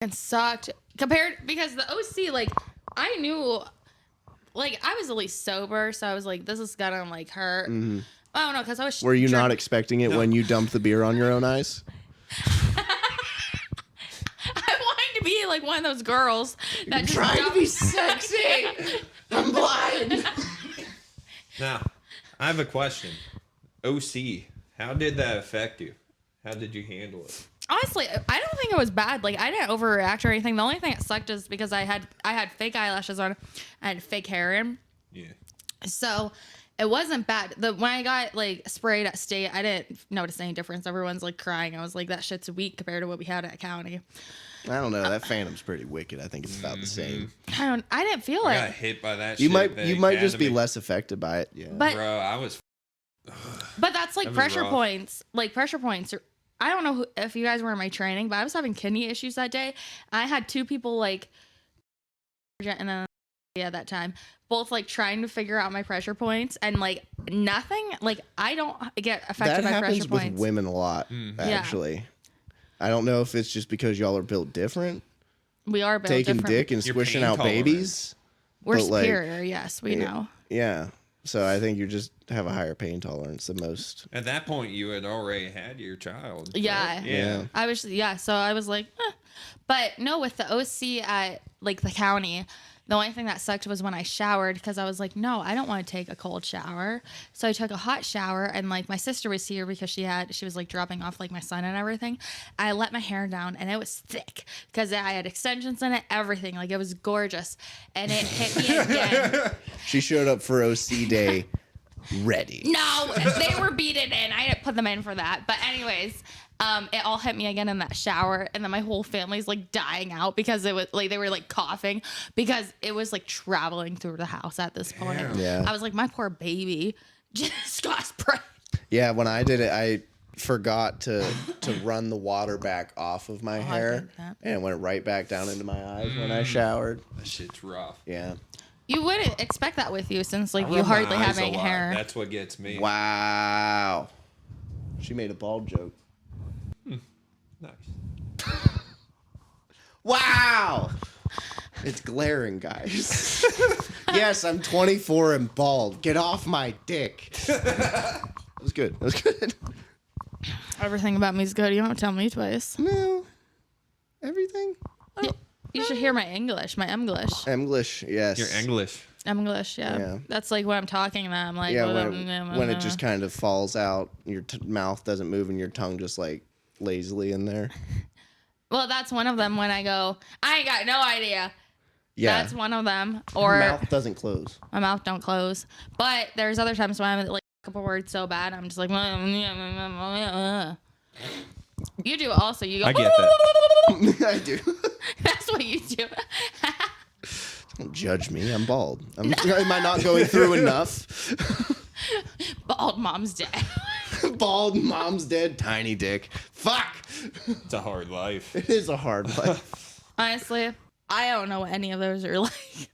It sucked compared because the OC, like I knew, like I was at least sober, so I was like, this is gonna like hurt. Mm-hmm. I don't know because I was. Were you not expecting it when you dumped the beer on your own eyes? I wanted to be like one of those girls that just Trying to dumped- be sexy. I'm blind. Now, I have a question. OC, how did that affect you? How did you handle it? Honestly, I don't think it was bad. Like I didn't overreact or anything. The only thing that sucked is because I had fake eyelashes on, I had fake hair in. Yeah. So it wasn't bad. When I got like sprayed at state, I didn't notice any difference. Everyone's like crying. I was like, that shit's weak compared to what we had at county. I don't know. That Phantom's pretty wicked. I think it's about the same. I didn't feel I it. got hit by that You shit. might just be less affected by it. Yeah. But Bro, I was... But that's like That was pressure rough. points. Like pressure points. I don't know if you guys were in my training, but I was having kidney issues that day. I had two people like, and then at that time, both like trying to figure out my pressure points and like nothing. Like I don't get affected that by pressure happens with points. women a lot, actually. I don't know if it's just because y'all are built different. We are built Taking different. dick and Your squishing pain out tolerance. babies. We're but, like, superior. Yes, we know. Yeah. So I think you just have a higher pain tolerance than most. At that point, you had already had your child. right? Yeah. Yeah. I was so I was like, eh. But no, with the OC at like the county, the only thing that sucked was when I showered because I was like, no, I don't want to take a cold shower. So I took a hot shower and like my sister was here because she was like dropping off like my son and everything. I let my hair down and it was thick because I had extensions in it, everything. Like it was gorgeous. And it hit me again. She showed up for OC day ready. No, they were beaten in. I didn't put them in for that. But anyways, it all hit me again in that shower, and then my whole family's like dying out because it was like they were like coughing because it was like traveling through the house at this point. Yeah. I was like, my poor baby just got sprayed. Yeah, when I did it, I forgot to run the water back off of my hair, did that. and it went right back down into my eyes when I showered. That shit's rough. Yeah. You wouldn't expect that with you since like I you rub my hardly have eyes a any lot. hair. That's what gets me. Wow. She made a bald joke. Nice. Wow. It's glaring, guys. Yes, I'm 24 and bald. Get off my dick. That was good. That was good. Everything about me is good. You don't tell me twice. No. Everything? You should hear my English, my English. English, yes. You're English. English, yeah. Yeah. That's like when I'm talking. That I'm like, Yeah, when it just kind of falls out, your mouth doesn't move and your tongue just like lazily in there. Well, that's one of them when I go, I ain't got no idea. Yeah. That's one of them. Your Or mouth doesn't close. my mouth don't close. But there's other times when I'm like a couple words so bad, I'm just like, you do it also. You go, I get that. I do. That's what you do. Don't judge me. I'm bald. Am I not going through enough? Bald mom's dead. Bald, mom's dead, tiny dick. Fuck. It's a hard life. It is a hard life. Honestly, I don't know what any of those are like.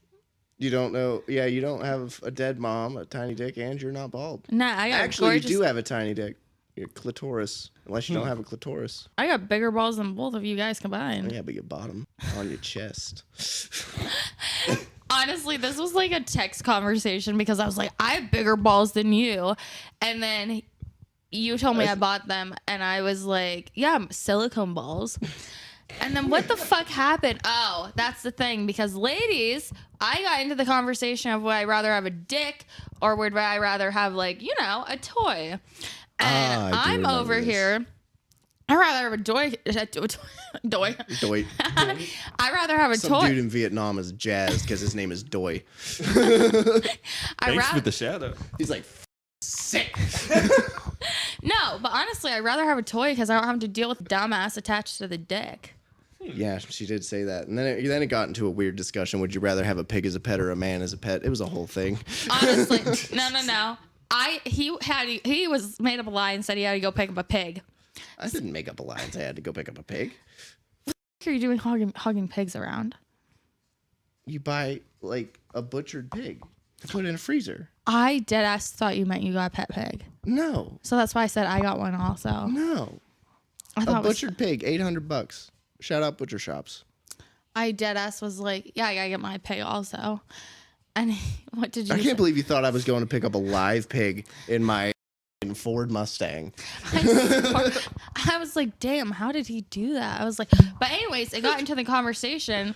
You don't know? Yeah, you don't have a dead mom, a tiny dick, and you're not bald. Nah, I got Actually, gorgeous. you do have a tiny dick. Your clitoris. Unless you don't have a clitoris. I got bigger balls than both of you guys combined. Yeah, but your bottom on your chest. Honestly, this was like a text conversation because I was like, I have bigger balls than you. And then you told me I bought them. And I was like, yeah, silicone balls. And then what the fuck happened? Oh, that's the thing. Because ladies, I got into the conversation of would I rather have a dick or would I rather have like, you know, a toy. And I do I'm remember over this. here. I'd rather have a doy. Doy. Doy. I'd rather have a Some toy. dude in Vietnam is jazzed because his name is Doy. Thanks for the shout-out. He's like, sick. No, but honestly, I'd rather have a toy because I don't have to deal with dumbass attached to the dick. Yeah, she did say that. And then it got into a weird discussion. Would you rather have a pig as a pet or a man as a pet? It was a whole thing. Honestly, no. He was made up a lie and said he had to go pick up a pig. I didn't make up a lie and say I had to go pick up a pig. What are you doing hugging pigs around? You buy, like, a butchered pig to put in a freezer. I deadass thought you meant you got a pet pig. No. So that's why I said I got one also. No. I A thought butchered pig, $800. Shout out butcher shops. I deadass was like, yeah, I gotta get my pig also. And what did you I say? can't believe you thought I was going to pick up a live pig in my Ford Mustang. I was like, damn, how did he do that? I was like, but anyways, it got into the conversation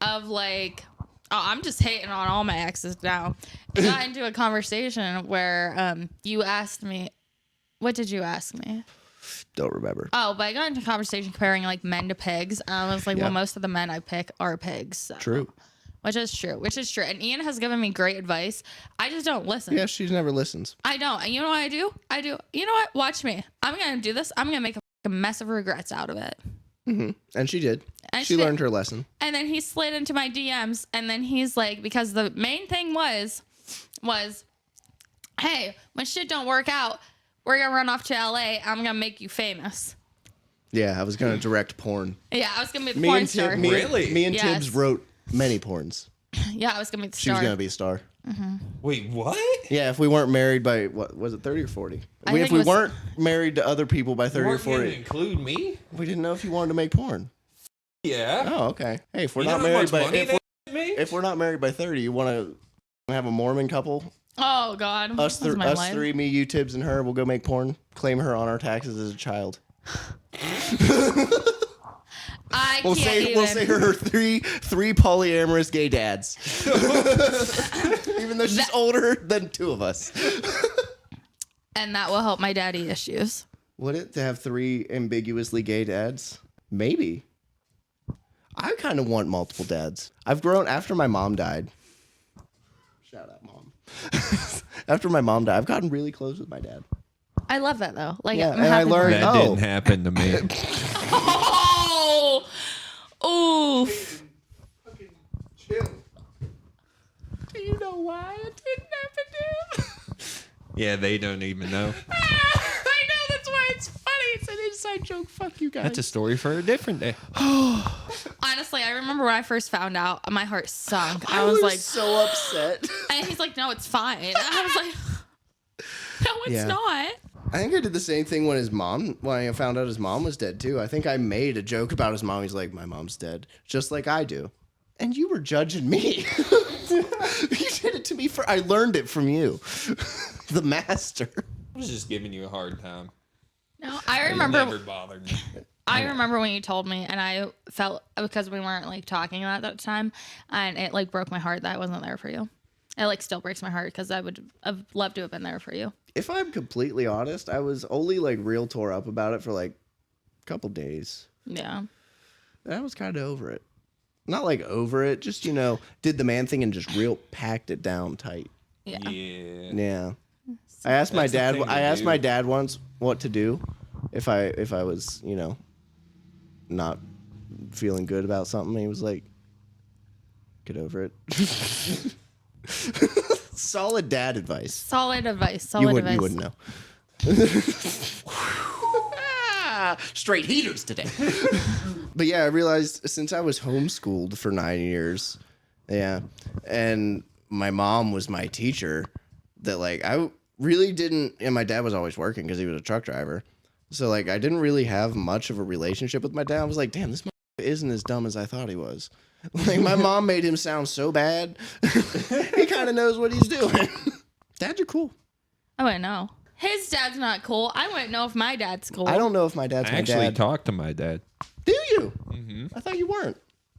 of like, oh, I'm just hating on all my exes now. It got into a conversation where you asked me, what did you ask me? Don't remember. Oh, but I got into a conversation comparing like men to pigs. And I was like, Yeah. well, most of the men I pick are pigs. So. True. Which is true. And Ian has given me great advice. I just don't listen. Yeah, she never listens. I don't. And you know what I do? You know what? Watch me. I'm going to do this. I'm going to make a mess of regrets out of it. Mm-hmm. And she did. And she she learned did. her lesson. And then he slid into my DMs. And then he's like, because the main thing was, hey, when shit don't work out, we're going to run off to LA. I'm going to make you famous. Yeah, I was going to direct porn. Yeah, I was going to be the porn star. Really? Me and Yes. Tibbs wrote many porns. Yeah, I was going to be the She was star. going to be a star. Wait, what? Yeah, if we weren't married by, what was it, 30 or 40? I think If it we was- weren't married to other people by 30 or Weren't gonna 40, include me? we didn't know if you wanted to make porn. Yeah. Oh, okay. Hey, if we're You know not how married much by money if they make? if we're not married by 30, you want to have a Mormon couple? Oh, God. Us, This is my life. three, me, you, Tibbs, and her. We'll go make porn. Claim her on our taxes as a child. I We'll can't say even. we'll say her three polyamorous gay dads. Even though she's older than two of us. And that will help my daddy issues. Would it to have three ambiguously gay dads? Maybe. I kind of want multiple dads. I've grown after my mom died. Shout out, mom. After my mom died, I've gotten really close with my dad. I love that, though. Like, Yeah, I'm and I happy for learned- you. That Oh. didn't happen to me. Oh! Oof. Fucking chill. Do you know why it didn't happen to him? Yeah, they don't even know. I know, that's why it's funny. It's an inside joke. Fuck you guys. That's a story for a different day. Honestly, I remember when I first found out, my heart sunk. I was like, so upset. and he's like, no, it's fine. And I was like, no, it's Yeah. not. I think I did the same thing when I found out his mom was dead too. I think I made a joke about his mom. He's like, my mom's dead, just like I do. And you were judging me. You did it to me I learned it from you. The master. I was just giving you a hard time. No, I It remember. never bothered me. I remember when you told me, and I felt because we weren't like talking at that time, and it like broke my heart that I wasn't there for you. It like still breaks my heart because I would have loved to have been there for you. If I'm completely honest, I was only like real tore up about it for like a couple days. Yeah. And I was kind of over it. Not like over it, just, did the man thing and just real packed it down tight. Yeah. Yeah. Yeah. I asked my That's the dad. thing to I asked do. my dad once what to do if I was not feeling good about something. He was like, Get over it. Solid dad advice. Solid advice. You wouldn't know. Straight heaters today. But yeah, I realized since I was homeschooled for 9 years, and my mom was my teacher, that like I really didn't, and my dad was always working because he was a truck driver. So like I didn't really have much of a relationship with my dad. I was like, damn, this isn't as dumb as I thought he was. Like my mom made him sound so bad. He kind of knows what he's doing. Dads are cool. I wouldn't know. His dad's not cool. I wouldn't know if my dad's cool. I don't know if my dad's I my actually dad. talked to my dad. Do you? Mm-hmm. I thought you weren't.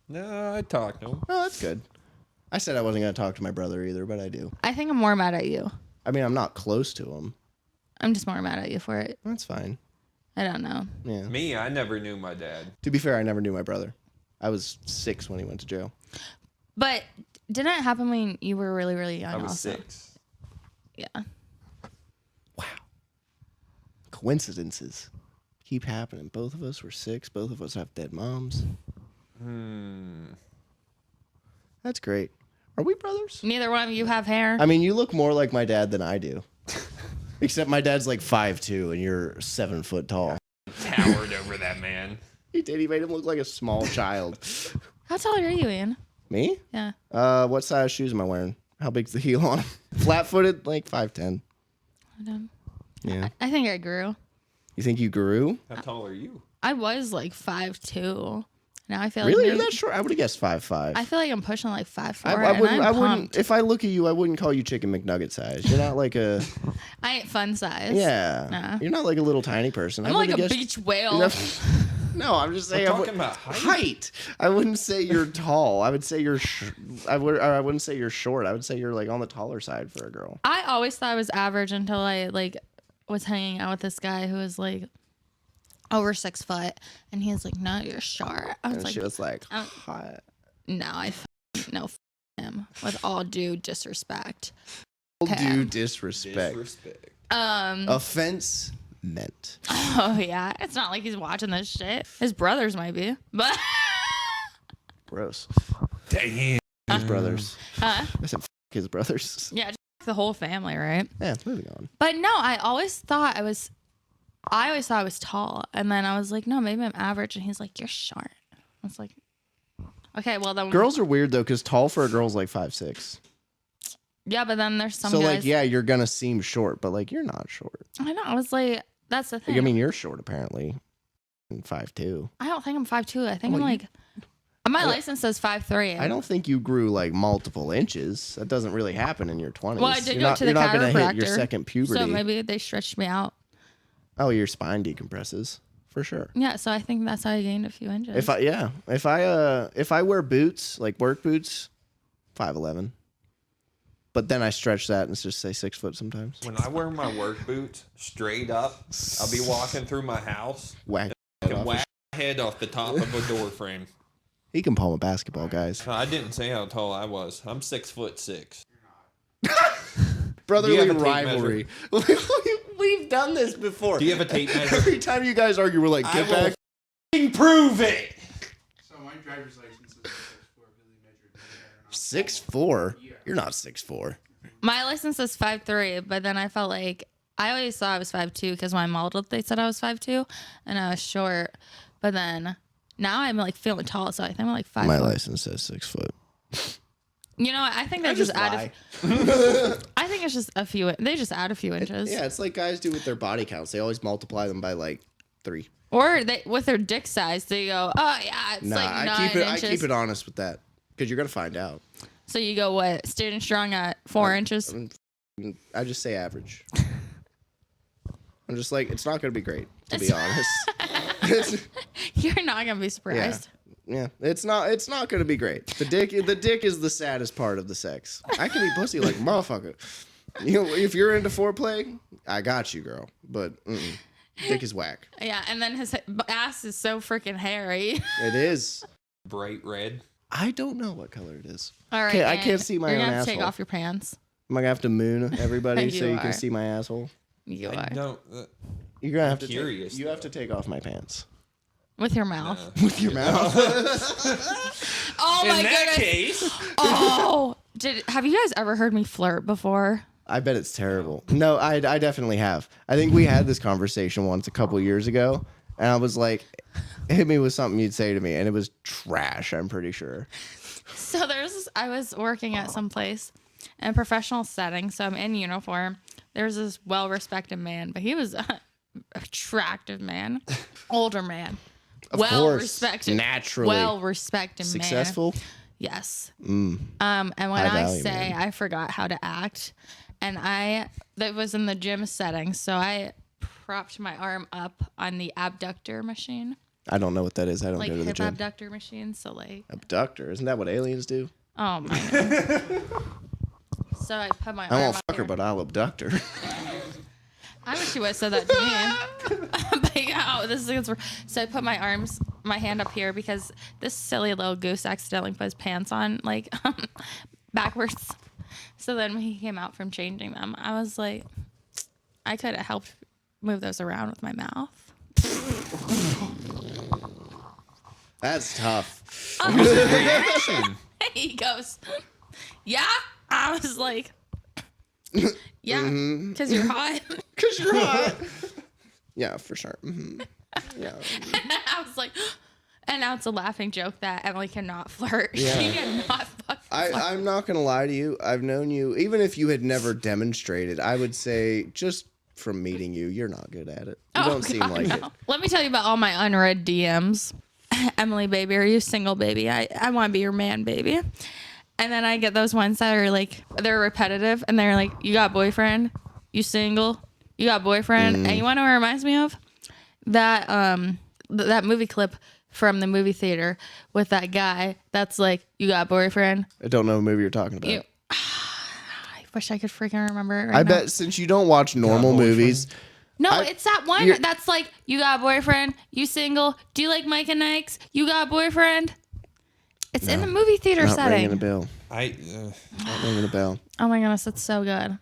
No, I talked to him. Oh, that's good. I said I wasn't going to talk to my brother either, but I do. I think I'm more mad at you. I mean, I'm not close to him. I'm just more mad at you for it. That's fine. I don't know. Yeah. Me, I never knew my dad. To be fair, I never knew my brother. I was 6 when he went to jail. But didn't it happen when you were really, really young? I was also? 6. Yeah. Wow. Coincidences keep happening. Both of us were 6. Both of us have dead moms. That's great. Are we brothers? Neither one of you have hair. I mean, you look more like my dad than I do. Except my dad's like 5'2" and you're 7 foot tall. Towered over that man. He did. He made him look like a small child. How tall are you, Ian? Me? Yeah. What size shoes am I wearing? How big's the heel on 'em? Flat-footed, like 5'10". Yeah. I think I grew. You think you grew? How tall are you? I was like 5'2". Now I feel like Really? You're maybe- that short? I would have guessed 5'5". I feel like I'm pushing like 5'4". I wouldn't. I wouldn't. If I look at you, I wouldn't call you Chicken McNugget size. You're not like a. I ain't fun size. Yeah. Nah. You're not like a little tiny person. I'm I like a would've beach whale. No, I'm just saying. We're talking about height. I wouldn't say you're tall. I would say you're. I wouldn't say you're short. I would say you're like on the taller side for a girl. I always thought I was average until I like was hanging out with this guy who was like over 6 foot, and he was like, "No, you're short." I was And like, she was like, hot. "No, him." With all due disrespect. Due disrespect. Disrespect. Offense meant. Oh yeah, it's not like he's watching this shit. His brothers might be, but Gross. Damn. His brothers. Huh? I said his brothers. yeah, just the whole family, right? Yeah, moving on. But no, I always thought I was tall, and then I was like, no, maybe I'm average, and he's like, you're short. I was like, okay, well then. Girls are weird though, because tall for a girl's like 5'6". Yeah, but then there's some So guys. like, yeah, you're gonna seem short, but like, you're not short. I know. I was like, that's the thing. Like, I mean, you're short apparently. And 5'2". I don't think I'm 5'2". I think Well, I'm you- like. My license says 5'3". I don't think you grew like multiple inches. That doesn't really happen in your 20s. Well, I did you're go not, to the you're not gonna hit your chiropractor, second puberty. So maybe they stretched me out. Oh, your spine decompresses for sure. Yeah, so I think that's how I gained a few inches. If I wear boots, like work boots, 5'11". But then I stretch that and just say 6 foot sometimes. When I wear my work boots straight up, I'll be walking through my house Whack. and can whack my head off the top of a door frame. He can palm a basketball, guys. I didn't say how tall I was. I'm 6'6". Brotherly Do you have a tape rivalry. We've done this before. Do you have a tape measure? Every time you guys argue, we're like, I get will back. f***ing prove it. So my driver's license is 6'4", really measured. 6'4"? You're not 6'4". My license says 5'3", but then I felt like I always thought I was 5'2" because my model they said I was 5'2", and I was short. But then now I'm like feeling tall, so I think I'm like 5'4". My license says 6 foot. You know what? I think they just added. I think it's just a few. They just add a few inches. Yeah, it's like guys do with their body counts. They always multiply them by like 3. Or they with their dick size, they go, oh yeah, it's like 9 I inches. keep it honest with that because you're gonna find out. So you go what? Student strong at 4 inches. I just say average. I'm just like, it's not gonna be great, to be honest. You're not gonna be surprised. Yeah, it's not gonna be great. The dick is the saddest part of the sex. I can eat pussy like a motherfucker. You know, if you're into foreplay, I got you, girl. But dick is whack. Yeah, and then his ass is so freaking hairy. It is. Bright red. I don't know what color it is. All right, I and can't see my you're own gonna have to asshole. take off your pants. Am I gonna have to moon everybody You so you are. can see my asshole? You I are. don't. You're gonna have to. curious, You have to take off my pants. With your mouth. With your mouth. Oh my In that goodness. case, Oh, have you guys ever heard me flirt before? I bet it's terrible. No, I definitely have. I think we had this conversation once a couple years ago, and I was like, hit me with something you'd say to me, and it was trash, I'm pretty sure. So I was working at some place in a professional setting, so I'm in uniform. There's this well-respected man, but he was an attractive man, older man. Of course. Well-respected. Naturally. Well-respected man. Successful? Yes. Mm. And when High I value, say man. I forgot how to act, and that was in the gym setting, so I propped my arm up on the abductor machine. I don't know what that is. I don't Like go to the hip gym. abductor machine, so like, Abductor. Isn't that what aliens do? oh my god. So I put my I arm won't up fuck her, here. but I'll abduct her. I wish you would have said that to me. But yeah, so I put my hand up here because this silly little goose accidentally put his pants on like backwards. So then when he came out from changing them, I was like, I could have helped move those around with my mouth. That's tough. reaction. He goes, yeah. I was like, yeah, because you're hot. Because you're hot. Yeah, for sure. Yeah. I was like, and now it's a laughing joke that Emily cannot flirt. Yeah. She cannot fucking flirt. I'm not going to lie to you. I've known you, even if you had never demonstrated, I would say just from meeting you, you're not good at it. You don't seem like it. Let me tell you about all my unread DMs. Emily, baby, are you single, baby? I want to be your man, baby. And then I get those ones that are like, they're repetitive and they're like, you got boyfriend? You single? You got boyfriend? And you want to know what it reminds me of? That movie clip from the movie theater with that guy that's like, you got boyfriend? I don't know what movie you're talking about. I wish I could freaking remember it right I now. bet since you don't watch normal movies, No, it's that one you're- that's like, you got a boyfriend? You single? Do you like Mike and Ike's? You got a boyfriend? It's in the movie theater not ringing a setting. bell. Not ringing a bell. Oh my goodness, it's so good.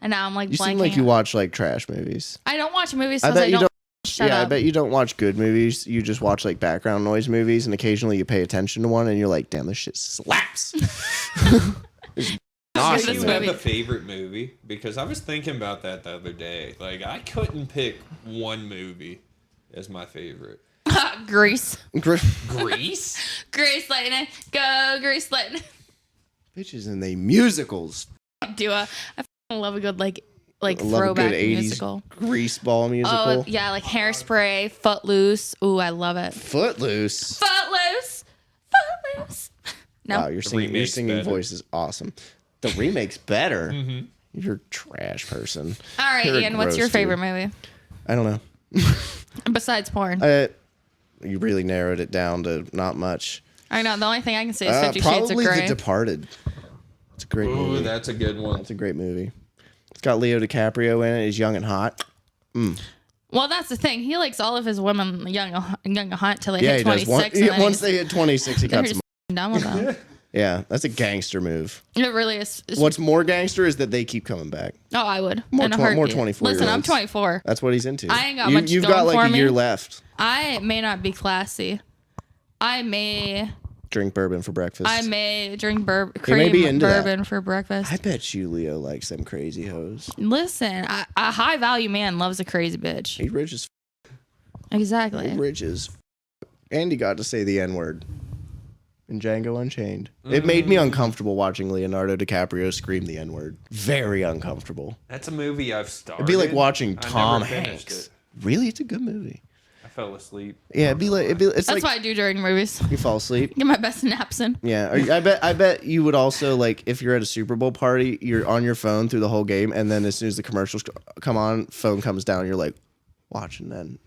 And now I'm like You blanking. seem like you watch like trash movies. I don't watch movies I because bet I you don't. don't. Shut I up. bet you don't watch good movies. You just watch like background noise movies, and occasionally you pay attention to one, and you're like, "Damn, this shit slaps." This Do you have movie. a favorite movie? Because I was thinking about that the other day. Like, I couldn't pick one movie as my favorite. Grease. Grease? Grease Lightning. Go Grease Lightning. Bitches and they musicals. Do I fucking love a good like I love a throwback good 80s musical. greaseball musical. Oh yeah, like Hairspray, Footloose. Ooh, I love it. Footloose. Footloose. Footloose. No. Wow, your remake's singing better. voice is awesome. The remake's better. You're a trash person. All right, You're a Ian, what's your gross dude. favorite movie I don't know. besides porn? You really narrowed it down to not much. I know the only thing I can say is 50 Shades of Probably Grey. The Departed. It's a great Ooh, movie. that's a good one. It's a great movie. It's got Leo DiCaprio in it. He's young and hot. Well, that's the thing. He likes all of his women young and hot till they Yeah, hit he does. 26. and then Once he's- they hit 26, he they're cuts just them. done with them. Yeah, that's a gangster move. It really is. What's more gangster is that they keep coming back. Oh, I would. More in a tw- more heartbeat. 24-year-olds. Listen, I'm 24. That's what he's into. I ain't got much You've going got like for a me. year left. I may not be classy. I may Drink bourbon for breakfast. drink may cream be into that. bourbon for breakfast. I bet you Leo likes them crazy hoes. Listen, a high value man loves a crazy bitch. He rich as Exactly. rich as and he got to say the N-word in Django Unchained. It made me uncomfortable watching Leonardo DiCaprio scream the N-word. Very uncomfortable. That's a movie I've started. It'd be like watching I Tom never finished Hanks. it. Really? It's a good movie. I fell asleep. Yeah, it's That's like what I do during movies. you fall asleep. Get my best naps in. Yeah, I bet you would also like if you're at a Super Bowl party, you're on your phone through the whole game, and then as soon as the commercials come on, phone comes down, you're like watching then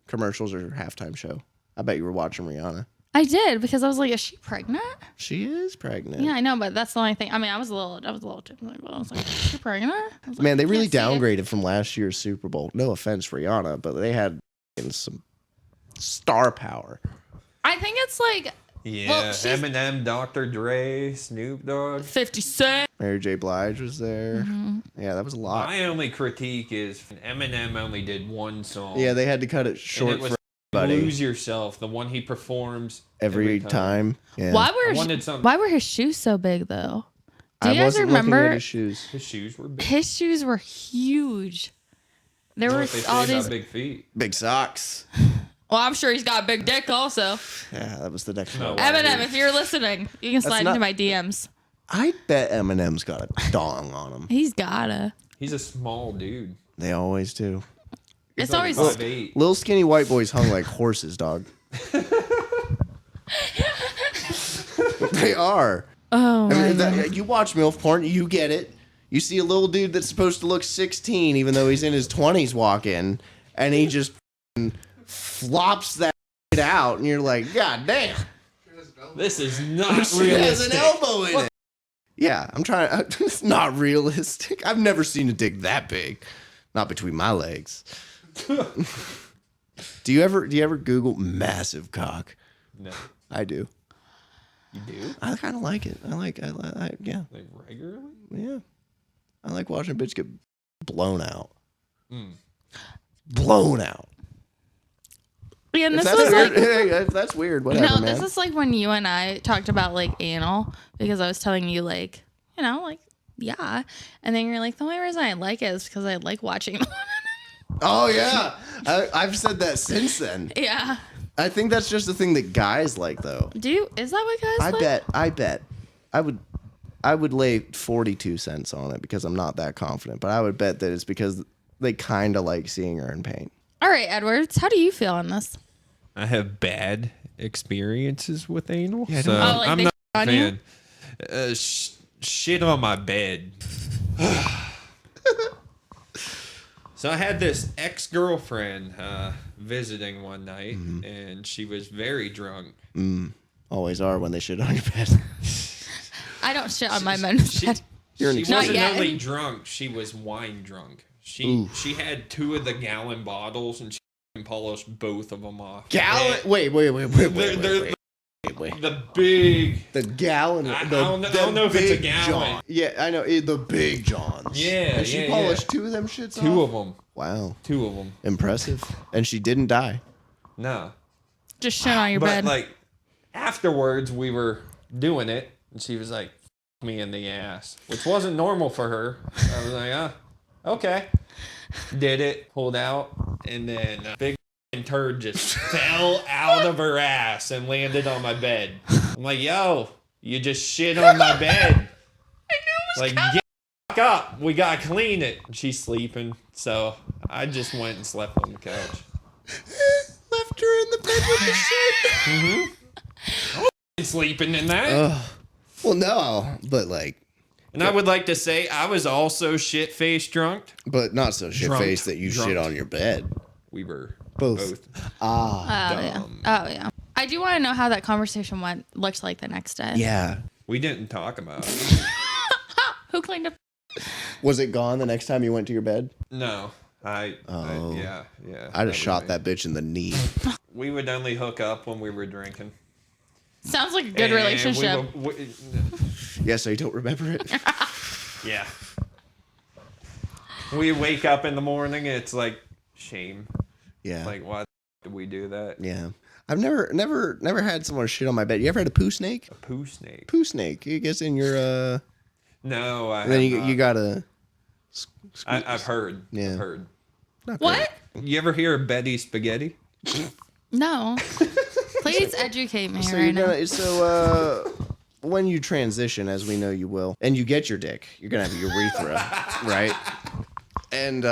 commercials or halftime show. I bet you were watching Rihanna. I did because I was like, is she pregnant? She is pregnant. Yeah, I know, but that's the only thing. I mean, I was a little tipsy. I was like, is she pregnant? I was like, Man, they I really can't see it. downgraded from last year's Super Bowl. No offense, Rihanna, but they had some star power. I think it's like Yeah, Well, she's- Eminem, Dr. Dre, Snoop Dogg. 50 Cent. Mary J. Blige was there. Mm-hmm. Yeah, that was a lot. My only critique is Eminem only did one song. Yeah, they had to cut it and short it was for buddy. Lose Yourself, the one he performs Every time. Yeah. Why Why were his shoes so big though? Do I you guys wasn't looking remember at his shoes. His shoes were big. his shoes were huge? There What were if they all say these. about big feet. Big socks. Well, I'm sure he's got a big dick also. Yeah, that was the next No. one. Eminem, if you're listening, you can slide not- into my DMs. I bet Eminem's got a dong on him. He's gotta. He's a small dude. They always do. It's He's always. like 5'8". Little skinny white boys hung like horses, dog. They are. Oh, I mean, my you watch MILF porn, you get it. You see a little dude that's supposed to look 16, even though he's in his 20s, walk in, and he just flops that out, and you're like, God damn. This is not She has an realistic. elbow in it. Yeah, I'm trying. It's not realistic. I've never seen a dick that big, not between my legs. Do you ever Google massive cock? No, I do. you do? I kind of like it. Yeah, Like regularly? yeah. I like watching a bitch get blown out. Mm. Blown out. Yeah, and If this that's was weird, like. if that's weird, whatever, No, man. this is like when you and I talked about like anal because I was telling you like, you know, like, yeah. And then you're like, the only reason I like it is because I like watching. Oh yeah, I've said that since then. Yeah. I think that's just the thing that guys like, though. Is that what guys like? I bet. I would lay 42 cents on it because I'm not that confident, but I would bet that it's because they kind of like seeing her in pain. All right, Edwards, how do you feel on this? I have bad experiences with anal, Yeah, I so don't- Oh, like I'm they not a on you? fan. Shit on my bed. So I had this ex-girlfriend visiting one night, and she was very drunk. Always are when they shit on your bed. I don't shit on my men's bed. You're an She exception. wasn't yet. only drunk; she was wine drunk. She had 2 of the gallon bottles, and she polished both of them off. Gallon. And Wait. they're the big. The gallon. I the, don't know if it's a Big gallon. John. Yeah, I know. The Big Johns. Yeah, And she yeah, polished 2 of them shits 2 off? of them. Wow. 2 of them. Impressive. And she didn't die. No. Just shit on your But bed. like afterwards, we were doing it, and she was like, "F me in the ass," which wasn't normal for her. I was like, okay. Did it, pulled out, and then a big turd just fell out of her ass and landed on my bed. I'm like, yo, you just shit on my bed. I knew it was like, get the fuck up. We gotta clean it. And she's sleeping, so I just went and slept on the couch. Left her in the bed with the shit. Sleeping in that. Well, no, but like, And I would like to say I was also shit-faced drunk. but not so shit faced that you shit on your bed. We were Both. Oh, yeah. I do want to know how that conversation looked like the next day. Yeah. We didn't talk about it. Who cleaned up? Was it gone the next time you went to your bed? No. Yeah. I'd have shot that bitch in the knee. We would only hook up when we were drinking. Sounds like a good And relationship. Yeah, so you don't remember it? Yeah. We wake up in the morning, it's like shame. Yeah. Like, why did we do that? Yeah. I've never had someone shit on my bed. You ever had a poo snake? A poo snake. Poo snake. You guess in your No, I and then have you not. gotta I've heard. Yeah. I've heard. not What? You ever hear of Betty Spaghetti? No. Please educate me So right you're now. gonna so when you transition, as we know you will, and you get your dick, you're gonna have a urethra, right? And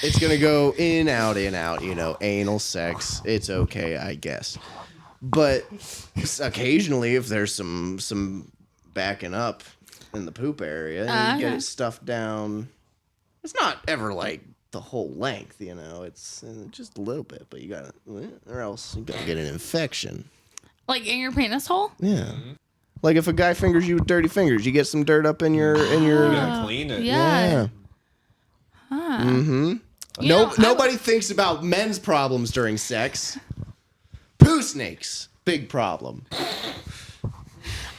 it's gonna go in, out, you know, anal sex. It's okay, I guess. But occasionally, if there's some backing up in the poop area, you get Okay. it stuffed down. It's not ever like the whole length, you know. It's just a little bit, but you gotta, or else you gotta get an infection. Like in your penis hole? Yeah. Like if a guy fingers you with dirty fingers, you get some dirt up in your You gotta clean it. Yeah. Mm-hmm. You know, Nobody thinks about men's problems during sex. Poo snakes, big problem.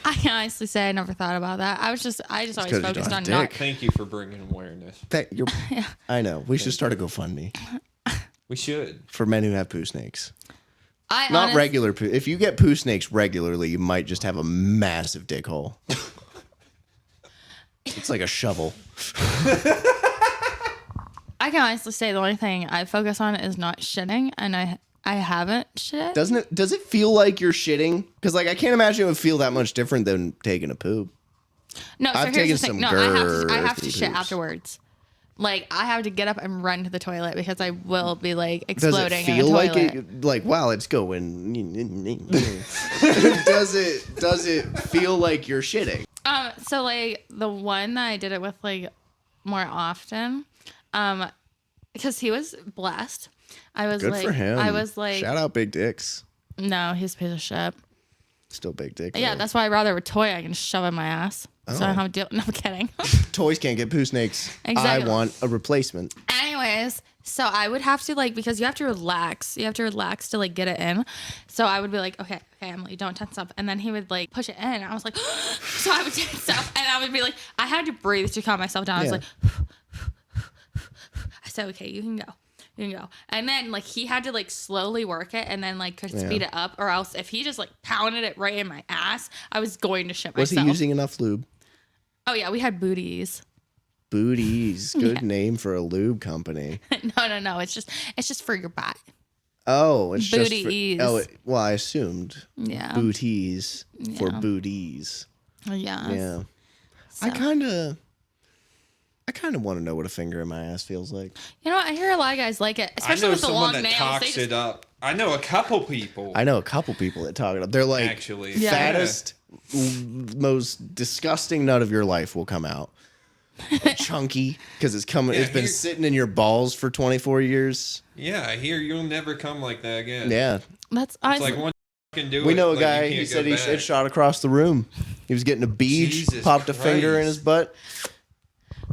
I can honestly say I never thought about that. I just always 'cause you don't focused have on dick. not. Thank you for bringing awareness. I know. We should start a GoFundMe We should. for men who have poo snakes. Not regular poo. If you get poo snakes regularly, you might just have a massive dick hole. It's like a shovel. I can honestly say the only thing I focus on is not shitting, and I haven't shit. Does it feel like you're shitting? Because like I can't imagine it would feel that much different than taking a poop. No, so I've here's the taken thing. No, some I have to girthy shit poops. afterwards. Like I have to get up and run to the toilet because I will be like Does it exploding in feel the like toilet. it? Wow, it's going. Does it feel like you're shitting? So like the one that I did it with like more often, because he was blessed. I was Good like, for him. I was like, shout out big dicks. no, he's a piece of shit. Still big dick. Yeah, though. that's why I'd rather a toy I can shove in my ass. So I don't have to deal. No, I'm kidding. Toys can't get poo snakes. Exactly. I want a replacement. Anyways, so I would have to like, because you have to relax. You have to relax to like get it in. So I would be like, okay, Emily, don't tense up. And then he would like push it in. And I was like, so I would tense up and I would be like, I had to breathe to calm myself down. I was Yeah. like, I said, okay, you can go. You can go. And then like he had to like slowly work it and then like could speed it up, or else if he just like pounded it right in my ass, I was going to shit Was myself. he using enough lube? Oh yeah, we had booties. Booties. Good Yeah. name for a lube company. No. It's just for your butt. Oh, it's Booties. just for, well, I assumed Yeah. booties for Yeah. booties. Yeah. Yeah. So- I kind of want to know what a finger in my ass feels like. You know what? I hear a lot of guys like it, I especially know with the someone long that nails. talks They just, it up. I know a couple people. I know a couple people that talk it up. They're like, Actually. Yeah. fattest, most disgusting nut of your life will come out. Chunky, because it's coming. Yeah, it's been here- sitting in your balls for 24 years. Yeah, I hear you'll never come like that again. Yeah, that's It's honestly, like one can do we it. know a like, guy. you He can't said go he back. shot across the room. He was getting a beach, Jesus popped a finger in Christ. his butt.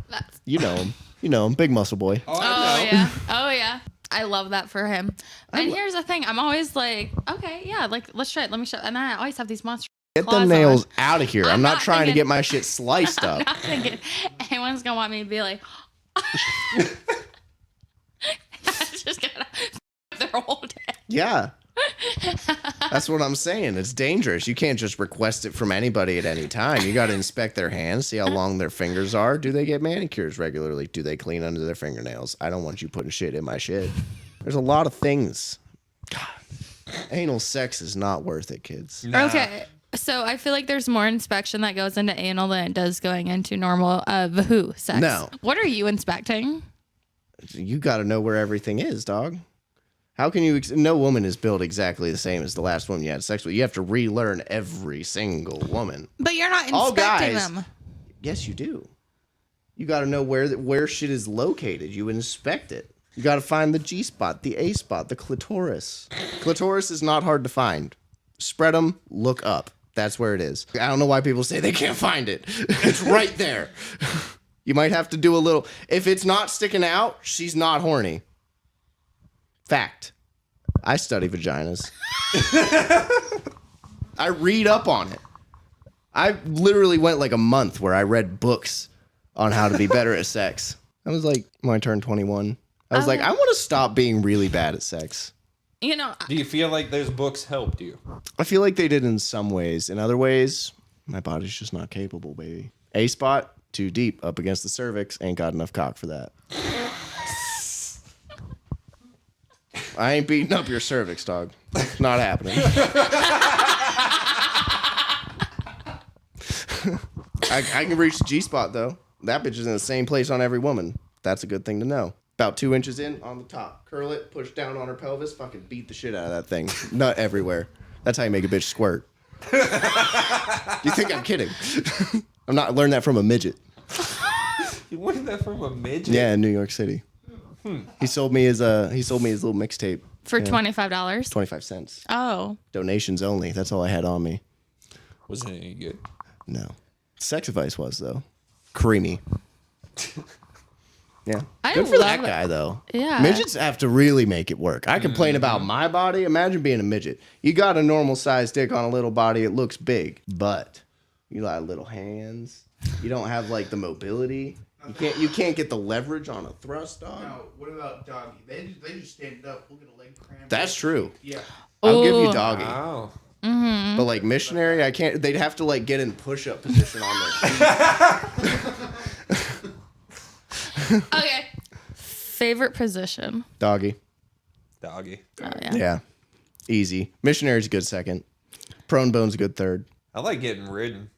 that's, You know him. You know him. Big muscle boy. Oh, oh I know. yeah, oh yeah. I love that for him. And here's the thing: I'm always like, okay, yeah, like let's try it. Let me show. And then I always have these monster. Get claws them on. nails out of here. I'm not not trying to thinking- get my shit sliced I'm up. not thinking anyone's gonna want me to be like. It's just gonna their whole day. Yeah. That's what I'm saying. It's dangerous. You can't just request it from anybody at any time. You got to inspect their hands, see how long their fingers are. Do they get manicures regularly? Do they clean under their fingernails? I don't want you putting shit in my shit. There's a lot of things. God. Anal sex is not worth it, kids. Nah. Okay. So I feel like there's more inspection that goes into anal than it does going into normal Vahoo sex. No. What are you inspecting? You got to know where everything is, dog. How can you? No woman is built exactly the same as the last woman you had sex with. You have to relearn every single woman. But you're not All inspecting guys- them. Yes, you do. You got to know where shit is located. You inspect it. You got to find the G spot, the A spot, the clitoris. Clitoris is not hard to find. Spread them, look up. That's where it is. I don't know why people say they can't find it. It's right there. You might have to do a little. If it's not sticking out, she's not horny. Fact. I study vaginas. I read up on it. I literally went like a month where I read books on how to be better at sex. I was like, when I turned 21, I was like, I want to stop being really bad at sex. You know, Do you feel like those books helped you? I feel like they did in some ways. In other ways, my body's just not capable, baby. A spot, too deep, up against the cervix, ain't got enough cock for that. I ain't beating up your cervix, dog. It's not happening. I can reach the G spot, though. That bitch is in the same place on every woman. That's a good thing to know. About 2 inches in, on the top. Curl it, push down on her pelvis, fucking beat the shit out of that thing. Nut everywhere. That's how you make a bitch squirt. You think I'm kidding? I'm not. I learned that from a midget. You learned that from a midget? Yeah, in New York City. He sold me his little mixtape. for $25. 25 cents. Oh. Donations only. That's all I had on me. Wasn't it any good? No. Sex advice was though. Creamy. Yeah. I Good for that love it. guy though. Yeah. Midgets have to really make it work. I complain about my body. Imagine being a midget. You got a normal sized dick on a little body. It looks big, but you got little hands. You don't have like the mobility. You can't get the leverage on a thrust dog. Now, what about doggy? They just stand up, look at a leg cramp. That's true. Yeah. I'll give Ooh. you doggy. Wow. But like missionary, I can't. They'd have to like get in push-up position on their feet. Okay. Favorite position? Doggy. Doggy. Oh, yeah. Yeah. Easy. Missionary's a good second. Prone bone's a good third. I like getting ridden.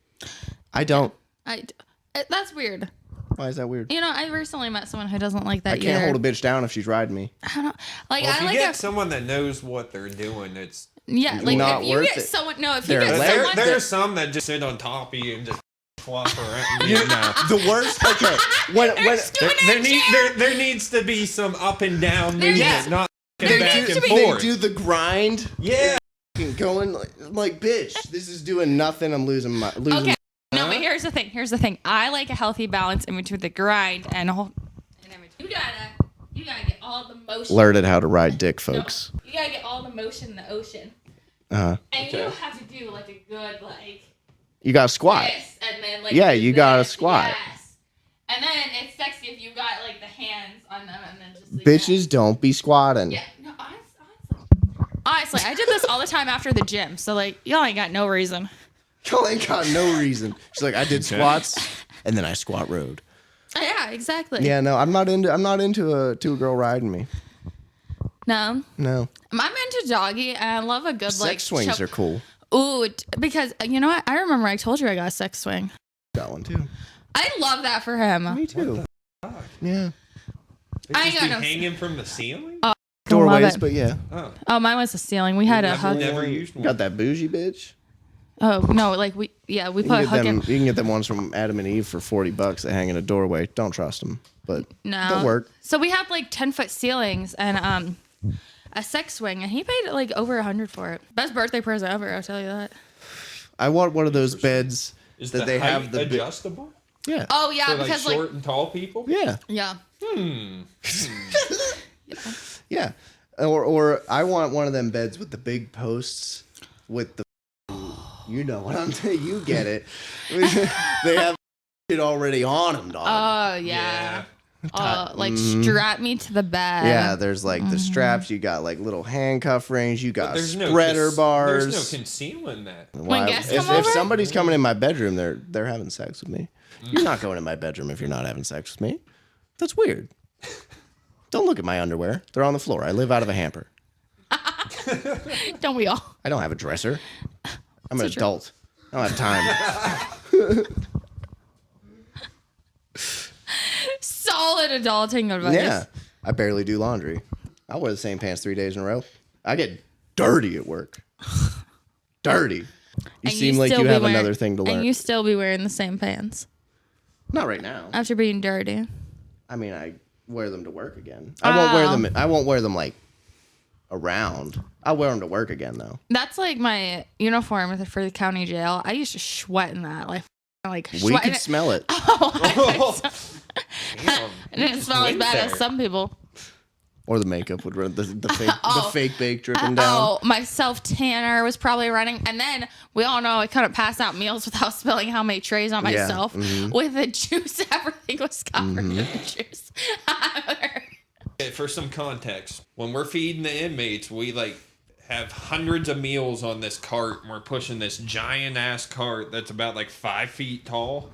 I don't. That's weird. Why is that weird? You know, I recently met someone who doesn't like that I can't either. hold a bitch down if she's riding me. I don't like. Well, if I you like get a, someone that knows what they're doing, it's yeah. Like not if you worth get it. someone, no, if They're you get lazy. someone, there's some that just sit on top of you and just flop around. You know. The worst. Okay. When There needs to be some up and down There movement, needs- not there back needs and to be- they forth. do the grind, Yeah. going like bitch. This is doing nothing. I'm losing my okay. No, but here's the thing. I like a healthy balance in between the grind and whole. And in between. You gotta get all the motion. Learned how to ride dick, folks. No, you gotta get all the motion in the ocean. Uh-huh. And Okay. you have to do like a good like You got to squat. this, and then like Yeah, do you gotta this, squat. Yes. And then it's sexy if you got like the hands on them and then just like Bitches don't be squatting. that. Yeah. No, honestly, I did this all the time after the gym. So like, y'all ain't got no reason. Y'all ain't got no reason. She's like, I did squats and then I squat rode. Yeah, exactly. Yeah, no, I'm not into a girl riding me. No. No. I'm into doggy, and I love a good like Sex swings choke. are cool. Ooh, because you know what? I remember I told you I got a sex swing. Got one too. I love that for him. Me too. Yeah. They I just ain't be got no- hanging from the ceiling? Love Doorways, it. but yeah. Oh, mine was the ceiling. We had a hook. Never used one. Got that bougie bitch. Oh no, like we You put can, a get hook them, in. you can get them ones from Adam and Eve for $40 that hang in a doorway. Don't trust them, but No. they'll work. So we had like 10-foot ceilings and a sex swing, and he paid like over $100 for it. Best birthday present ever, I'll tell you that. I want one of those beds Is that the they height have the adjustable? yeah. Oh yeah, For like because short and tall people? Yeah. yeah. Yeah. Or I want one of them beds with the big posts with the you know what I'm saying. You get it. They have it already on them, dog. Oh yeah. Like strap me to the bed. Yeah, there's like the straps. You got like little handcuff rings. You got There's no spreader bars. There's no concealing that. When guests if, come if over? somebody's coming in my bedroom, they're having sex with me. You're not going in my bedroom if you're not having sex with me. That's weird. Don't look at my underwear. They're on the floor. I live out of a hamper. Don't we all? I don't have a dresser. I'm an adult. I don't have time. Solid adulting advice. Yeah. I barely do laundry. I wear the same pants 3 days in a row. I get dirty at work. Dirty. You And seem like still you be have wearing- another thing to learn. And you still be wearing the same pants Not right now. after being dirty. I mean, I wear them to work again. I won't wear them. I won't wear them like around. I'll wear them to work again though. That's like my uniform for the county jail. I used to sweat in that. Like We sweat in could it. smell it. Damn. It didn't smell as bad as some people. Or the makeup would run the fake Oh. the fake bake dripping down. Oh, my self tanner was probably running. And then we all know I couldn't pass out meals without spilling how many trays on Yeah, myself. With the juice, everything was covered in juice. For some context, when we're feeding the inmates, we like have hundreds of meals on this cart, and we're pushing this giant ass cart that's about like 5 feet tall.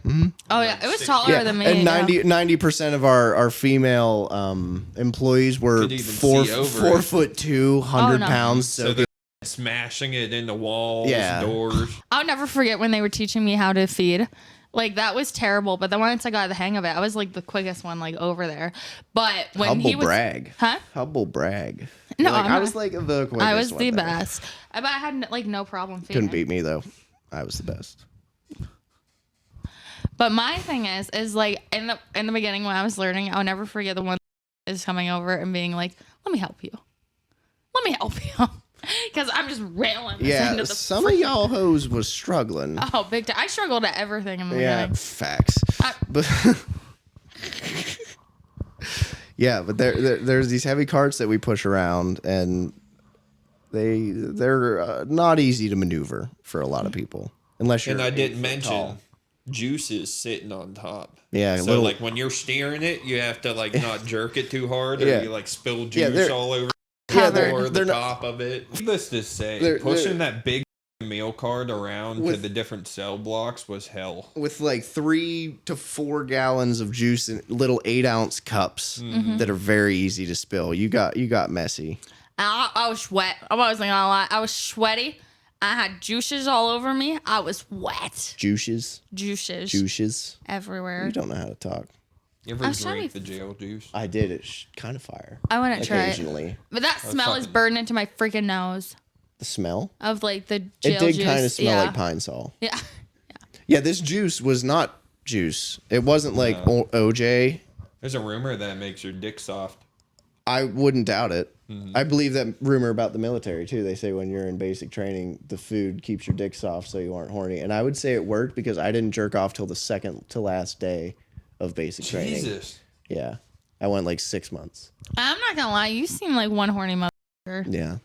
Oh yeah, it was taller Yeah, than me. and yeah. 90% of our female employees were Could even see over 4'2", 100 no. pounds. So So they're smashing it into walls, Yeah. doors. I'll never forget when they were teaching me how to feed. Like that was terrible, but then once I got the hang of it, I was like the quickest one like over there. But when he humble was brag. Huh? Humble brag. No, You're like, I'm I not- was like the quickest I was one the there. best. But I had like no problem feeding. Couldn't beat me though. I was the best. But my thing is like in the beginning when I was learning, I'll never forget the one is coming over and being like, "Let me help you. Let me help you," because I'm just railing. This Yeah, into the some of y'all hoes was struggling. Oh, big time! I struggled at everything in the Yeah, beginning. facts. But yeah, but there's these heavy carts that we push around, and they're not easy to maneuver for a lot of people, unless you're. And I 8 didn't foot mention tall. juice is sitting on top. Yeah, So little- like when you're steering it, you have to like not jerk it too hard, or Yeah. you like spill Yeah, juice all over. Covered. Or They're the not- top of it. Needless to say, They're- pushing that big meal cart around to With- the different cell blocks was hell. with like 3 to 4 gallons of juice in little 8-ounce cups that are very easy to spill. You got messy. I was wet. I wasn't gonna lie. I was sweaty. I had juices all over me. I was wet. Juices. Juices everywhere. You don't know how to talk. You ever I was trying drink to- the jail juice? I did. It's kind of fire. I want to try it. Occasionally. But that smell is fucking- burned into my freaking nose The smell? of like the jail It did juice. kind of smell yeah. like Pine Sol. Yeah. Yeah, this juice was not juice. It wasn't like OJ. There's a rumor that makes your dick soft. I wouldn't doubt it. I believe that rumor about the military too. They say when you're in basic training, the food keeps your dick soft so you aren't horny. And I would say it worked because I didn't jerk off till the second to last day of basic training. Jesus. Yeah. I went like 6 months. I'm not gonna lie. You seem like one horny motherfucker. Yeah.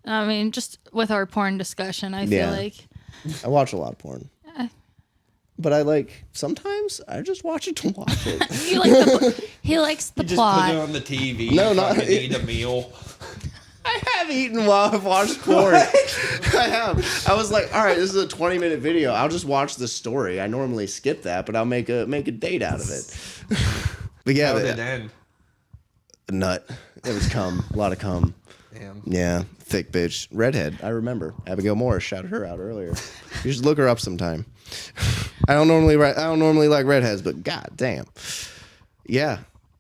I mean, just with our porn discussion, I feel Yeah. like I watch a lot of porn. But I like, sometimes I just watch it to watch it. you like the he likes the You just plot. put it on the TV. No, not- fucking eat a meal. I have eaten while I've watched porn. I have. I was like, all right, this is a 20-minute video. I'll just watch the story. I normally skip that, but I'll make a date out of it. But yeah, How did it end? nut. It was cum. A lot of cum. Damn. Yeah, thick bitch. Redhead. I remember. Abigail Morris shouted her out earlier. You should look her up sometime. I don't normally like redheads, but god damn. Yeah.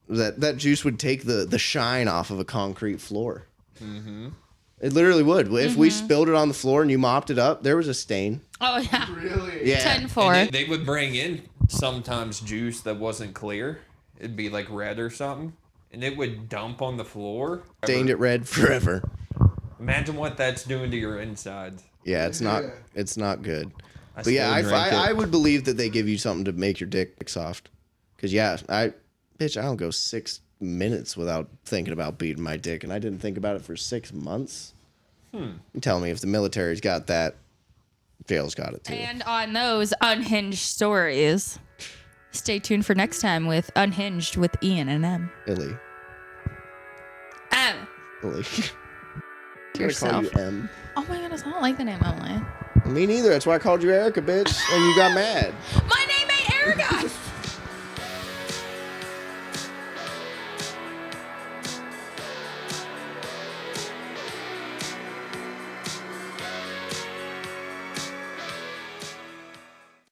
That juice would take the shine off of a concrete floor. It literally would. If we spilled it on the floor and you mopped it up, there was a stain. Oh yeah. Really? Yeah. 10-4. And they would bring in sometimes juice that wasn't clear. It'd be like red or something. And it would dump on the floor. Stained it red forever. Imagine what that's doing to your insides. Yeah, it's not good. I But yeah, still drink it. I would believe that they give you something to make your dick soft. Cause yeah, I don't go 6 minutes without thinking about beating my dick, and I didn't think about it for 6 months. You tell me if the military's got that, jail's got it too. And on those unhinged stories, stay tuned for next time with Unhinged with Ian and M. Illy. Illy. I'm gonna call Yourself. you M. Oh my goodness, I don't like the name Emily. Me neither. That's why I called you Erica, bitch, and you got mad. My name ain't Erica.